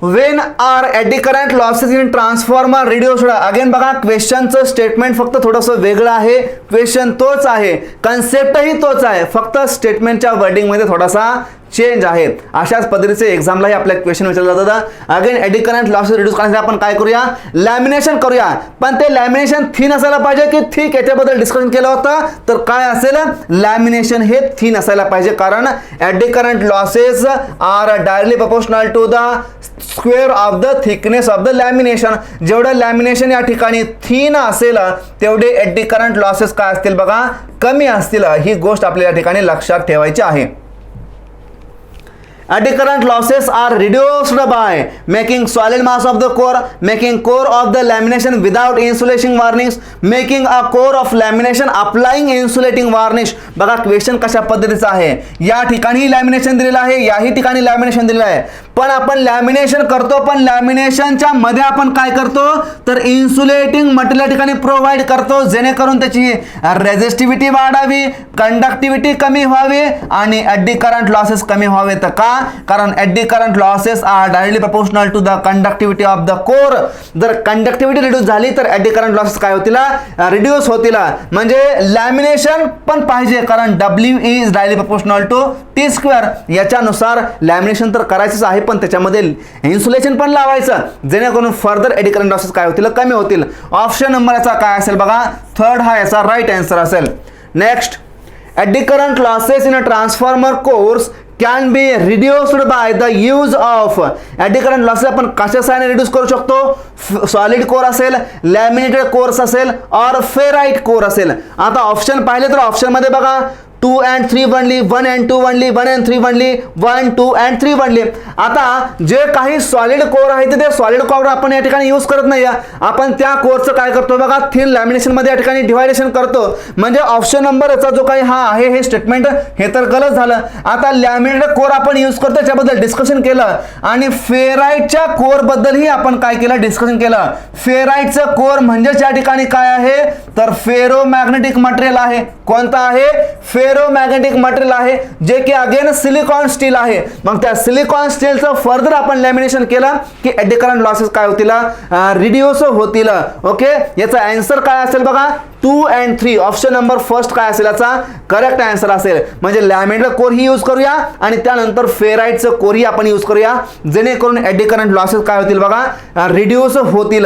When are eddy current losses in transformer reduced. Again बघा क्वेश्चनचं स्टेटमेंट फक्त थोडंसं वेगळं आहे. क्वेश्चन तोच आहे, कन्सेप्टही तोच आहे, फक्त स्टेटमेंटच्या वर्डिंगमध्ये थोडासा चेंज आहे. अशाच पद्धतीचे एक्झामलाही आपल्या क्वेश्चन विचारलं जातं. Again eddy current losses reduce करण्यासाठी आपण काय करूया, लॅमिनेशन करूया. पण ते लॅमिनेशन थिन असायला पाहिजे की थिक, याच्याबद्दल डिस्कशन केलं होतं. तर काय असेल, लॅमिनेशन हे थिन असायला पाहिजे, कारण eddy current losses are directly proportional to the square of the thickness of the lamination. जेवढं लॅमिनेशन या ठिकाणी थिन असेल तेवढे एडी करंट लॉसेस काय असतील बघा, कमी असतील. ही गोष्ट आपल्याला या ठिकाणी लक्षात ठेवायची आहे. Eddy current losses are reduced by making solid mass of the core, making core of the lamination without insulating varnish, making a core of lamination, applying insulating varnish. बघा क्वेश्चन कशा पद्धतीचा आहे. या ठिकाणी लॅमिनेशन दिलेलं आहे, याही ठिकाणी लॅमिनेशन दिलेलं आहे. पण आपण लॅमिनेशन करतो, पण लॅमिनेशनच्या मध्ये आपण काय करतो, तर इन्सुलेटिंग मटेरियल ठिकाणी प्रोव्हाइड करतो, जेणेकरून त्याची रेझिस्टिव्हिटी वाढावी, कंडक्टिव्हिटी कमी व्हावी आणि एडी करंट लॉसेस कमी व्हावे. तर का, कारण eddy current losses are directly proportional to the conductivity of the core. जर कंडक्टिव्हिटी रिड्यूस झाली तर एडी करंट लॉसेस काय होतील, रिड्यूस होतील. म्हणजे लॅमिनेशन पण पाहिजे, कारण W is directly proportional to T square. याच्यानुसार लॅमिनेशन तर करायचंच आहे, पण त्याच्यामध्ये इन्सुलेशन पण लावायचं, जेणेकरून फर्दर एडी करंट लॉसेस काय होतील, कमी होतील. ऑप्शन नंबर याचा काय असेल बघा, थर्ड हा याचा राईट आन्सर असेल. Next, eddy current losses in a transformer cores can be reduced by the use of. Eddy current losses आपण कशा साहाय्याने रिड्यूस करू शकतो, सॉलिड कोर असेल, लॅमिनेटेड कोर्स असेल, और फेराइट कोर असेल. आता ऑप्शन पाहिले तर ऑप्शन मध्ये बघा 2 and 3 बनली, 1 and 2 बनली, 1 and 3 बनली, 1 2 and 3 बनली. आता जे काही सॉलिड कोर आहे ते सॉलिड कोर आपण या ठिकाणी यूज करत नाही. आपण त्या कोरचं काय करतो बघा, थिन लॅमिनेशन मध्ये या ठिकाणी डिवायडेशन करतो. म्हणजे ऑप्शन नंबरचा जो काही हा आहे हे स्टेटमेंट हे तर गलत झालं. आता लॅमिनेटेड कोर आपण यूज करतो त्याच्याबद्दल डिस्कशन केलं, आणि फेराइटच्या कोर बद्दलही आपण काय केलं, डिस्कशन केलं. फेराइटचं कोर म्हणजेच या ठिकाणी काय आहे, तर फेरोमॅग्नेटिक मटेरियल आहे. कोणता आहे, फेरोमॅग्नेटिक मटेरियल आहे, जे की अगेन सिलिकॉन स्टील आहे. मग त्या सिलिकॉन स्टीलचं फर्दर आपण लॅमिनेशन केलं की एडी करंट लॉसेस काय होतील, रिड्यूस होतील. ओके, याचा आन्सर काय असेल बघा, 2 and 3. ऑप्शन नंबर फर्स्ट काय असेल याचा करेक्ट आन्सर असेल. म्हणजे लॅमिनेटेड कोर ही यूज करूया आणि त्यानंतर फेराइटचं कोर ही आपण यूज करूया, जेणेकरून एडी करंट लॉसेस काय होतील बघा, रिड्यूस होतील.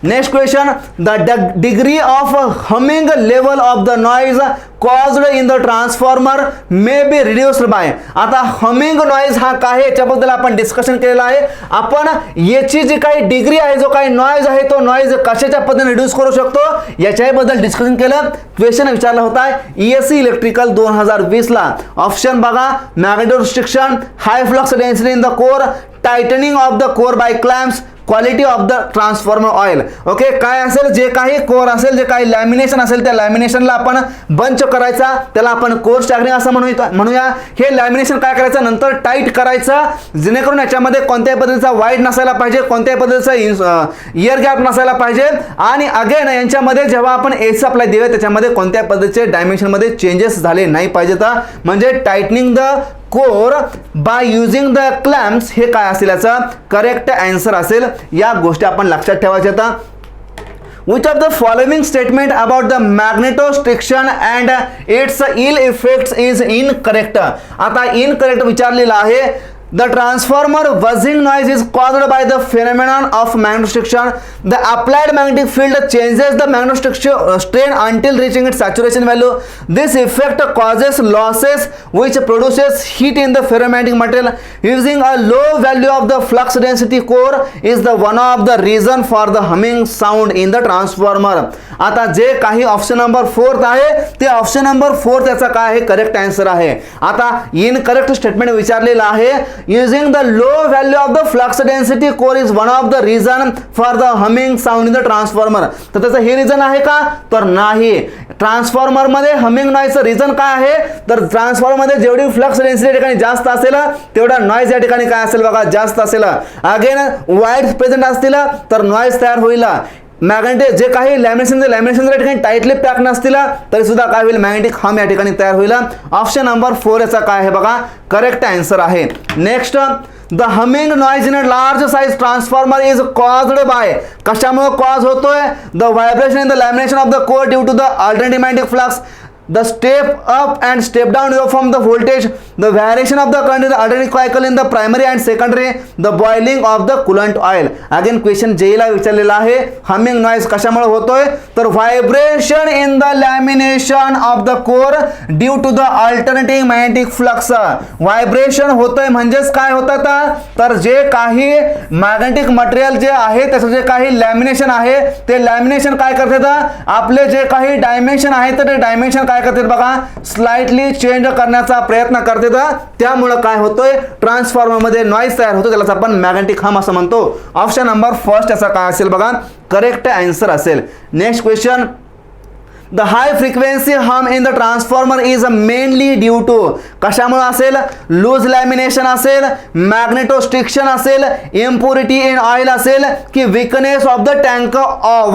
Next question, the degree of humming level of the noise caused in the transformer may be reduced by. आता हमिंग नॉइज हा काय आहे याच्याबद्दल आपण डिस्कशन केलेलं आहे. आपण याची जी काही डिग्री आहे, जो काही नॉइज आहे, तो नॉइज कशाच्या पद्धतीने रिड्यूस करू शकतो याच्याबद्दल डिस्कशन केलं. क्वेश्चन विचारला होता ESE इलेक्ट्रिकल 2020 ला. ऑप्शन बघा, magnetic restriction, high flux density in the core, tightening of the core by clamps, quality of the transformer oil. Okay, काय असेल, जे काही कोर असेल, जे काही लॅमिनेशन असेल, त्या लॅमिनेशनला आपण बंच करायचा, त्याला आपण कोर स्टॅगरिंग असं म्हणूया. हे लॅमिनेशन काय करायचं, नंतर टाईट करायचं, जेणेकरून याच्यामध्ये कोणत्याही पद्धतीचा वाईड नसायला पाहिजे, कोणत्याही पद्धतीचा इयर गॅप नसायला पाहिजे. आणि अगेन यांच्यामध्ये जेव्हा आपण एसी अप्लाय देऊया त्याच्यामध्ये कोणत्याही पद्धतीचे डायमेन्शनमध्ये चेंजेस झाले नाही पाहिजेत. म्हणजे tightening the core by using the clamps हे काय असेल, याचा करेक्ट आन्सर असेल. या गोष्टी आपण लक्षात ठेवायच्या. Which of the following statement about the magnetostriction and its ill effects is incorrect? आता incorrect विचारलेला आहे. The transformer buzzing noise is caused by the phenomenon of magnetostriction. The applied magnetic field changes the magnetostriction strain until reaching its saturation value. This effect causes losses which produces heat in the ferromagnetic material. Using a low value of the flux density core is the one of the reason for the humming sound in the transformer. आता जे काही option number 4 आहे ते option number 4 त्याचा काय आहे, correct answer आहे. आता इनकरेक्ट स्टेटमेंट विचारलेला आहे. Using the low value of the flux density core is one of the reason for the humming sound in the transformer. तर त्याचं हे रिझन आहे का, तर नाही. ट्रान्सफॉर्मर मध्ये हमिंग नॉइजचं रिझन काय आहे, तर ट्रान्सफॉर्मर मध्ये जेवढी फ्लक्स डेन्सिटी ठिकाणी जास्त असेल तेवढा नॉइज या ठिकाणी काय असेल बघा, जास्त असेल. अगेन वाईड प्रेझेंट असतील तर नॉइज तयार होईल. मॅग्नेटिक जे काही लॅमिनेशन या ठिकाणी टाईटली पॅक नसतील तरी सुद्धा काय होईल, मॅग्नेटिक हम या ठिकाणी तयार होईल. ऑप्शन नंबर 4 याचा काय आहे बघा करेक्ट आन्सर आहे. Next, the humming noise in a large size transformer is caused by, कशामुळे कॉज होतोय, the vibration in the lamination of the core due to the alternating magnetic flux, the step up and step down from the voltage, the variation of the current in the alternating coil in the primary and secondary, the boiling of the coolant oil. Again question जेईला विचारलेला आहे, humming noise कशामुळे होतोय, तर vibration in the lamination of the core due to the alternating magnetic flux. Vibration होतोय म्हणजेच काय होतं, तर जे काही मॅग्नेटिक मटेरियल जे आहे त्याचं जे काही लॅमिनेशन आहे ते लॅमिनेशन काय करतात, आपले जे काही डायमेन्शन आहे तर ते डायमेन्शन काय करतात बघा स्लाइटली चेंज करण्याचा प्रयत्न करतात. त्यामुळे काय होतोय, ट्रान्सफॉर्मर मध्ये नॉइज तयार होतो, त्याला आपण मॅग्नेटिक हम असं म्हणतो. ऑप्शन नंबर 1 याचा काय असेल बघा करेक्ट आन्सर असेल. Next question, the high frequency hum in the transformer is mainly due to, कशामुळे असेल, लूज लॅमिनेशन असेल, मॅग्नेटोस्ट्रिक्शन असेल, इम्प्युरिटी इन ऑइल असेल की weakness of the tank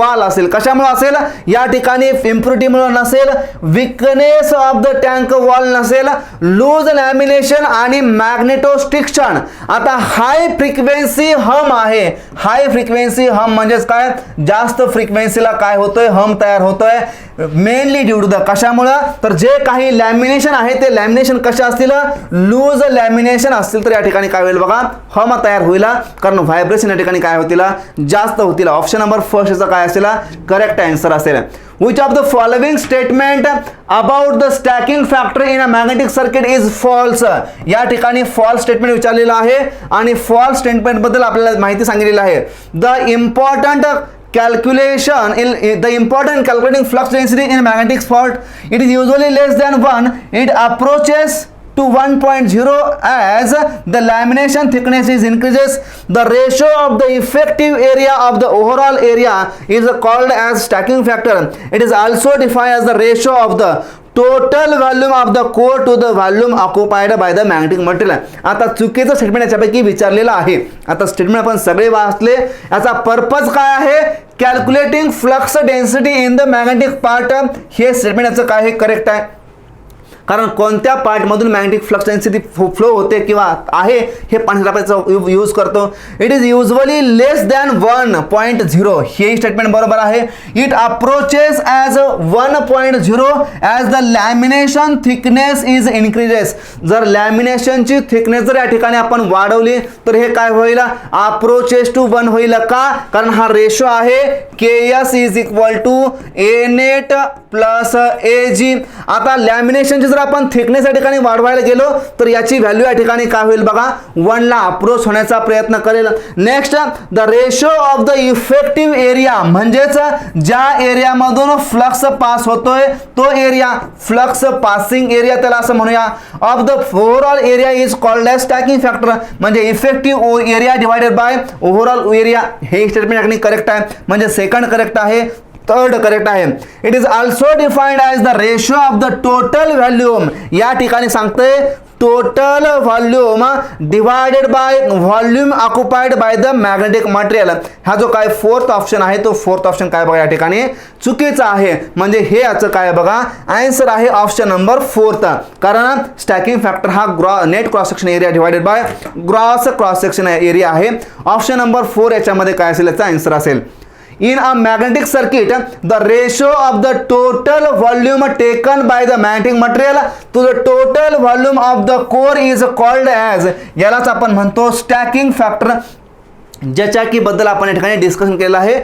wall असेल. कशामुळे असेल, या ठिकाणी इम्प्युरिटीमुळे नसेल, weakness of the tank wall नसेल, लूज लॅमिनेशन आणि मॅग्नेटोस्ट्रिक्शन. आता हाय फ्रिक्वेन्सी हम आहे, हाय फ्रिक्वेन्सी हम म्हणजेच काय, जास्त फ्रिक्वेन्सीला काय होतोय, हम तयार होतोय मेनली ड्यू टू द, कशामुळं, तर जे काही लॅमिनेशन आहे ते लॅमिनेशन कशा असतील, लूज लॅमिनेशन असतील तर या ठिकाणी काय होईल बघा हम तयार होईल, कारण व्हायब्रेशन या ठिकाणी काय होतील जास्त होतील. ऑप्शन नंबर 1 याचा काय असेल करेक्ट आन्सर असेल. Which of the following statement about the stacking factor in a magnetic circuit is false? या ठिकाणी false statement विचारलेला आहे आणि false statement बद्दल आपल्याला माहिती सांगितलेली आहे. The important calculating flux density in magnetic spot, it is usually less than 1. It approaches to 1.0 as the lamination thickness is increases. The ratio of the effective area of the overall area is called as stacking factor. It is also defined as the ratio of the total volume of the core to the volume occupied by the magnetic material. आता चुकीचं statement याच्यापैकी विचारलेलं आहे. आता statement आपण सगळे वाचले, याचा purpose काय आहे, calculating flux density in the magnetic part. हे स्टेटमेंट याचं काय आहे करेक्ट आहे, कारण कोणत्या पार्टमधून मॅग्नेटिक फ्लक्स डेन्सिटी फ्लो होते किंवा आहे हे पाहण्याचा यूज करतो. It is usually less than 1.0, हे स्टेटमेंट बरोबर आहे. It approaches as 1.0 as the lamination thickness is increases. जर लॅमिनेशनची थिकनेस जर या ठिकाणी आपण वाढवली तर हे काय होईल, अप्रोचेस टू 1 होईल. का, कारण हा रेशो आहे KS is equal to A net plus AG. आता लॅमिनेशनची जर आपण थिकनेस या ठिकाणी वाढवायला गेलो तर याची व्हॅल्यू या ठिकाणी काय होईल बघा 1 ला अप्रोच होण्याचा प्रयत्न करेल. Next, the ratio of the effective area, म्हणजेच ज्या एरियामधून फ्लक्स पास होतोय तो एरिया, फ्लक्स पासिंग एरिया त्याला असं म्हणूया, of the overall area is called as stacking factor. म्हणजे effective area divided by overall area. हे स्टेटमेंट या ठिकाणी करेक्ट आहे, म्हणजे सेकंड करेक्ट आहे, थर्ड करेक्ट आहे. It is also defined as the ratio of the total volume. या ठिकाणी सांगते total volume divided by volume occupied by the magnetic material. हा जो काय फोर्थ ऑप्शन आहे तो फोर्थ ऑप्शन काय बघा या ठिकाणी चुकीचा आहे. म्हणजे हे याचं काय बघा आन्सर आहे ऑप्शन नंबर 4. कारण स्टॅकिंग फॅक्टर हा net cross section area divided by gross cross section area आहे. ऑप्शन नंबर 4 याच्यामध्ये काय असेल याचा आन्सर असेल. In a magnetic circuit, the ratio of the total volume taken by the magnetic material to the total volume of the core is called as, यालाच आपण म्हणतो stacking factor, ज्याच्या की बद्दल आपण या ठिकाणी डिस्कशन केलं आहे.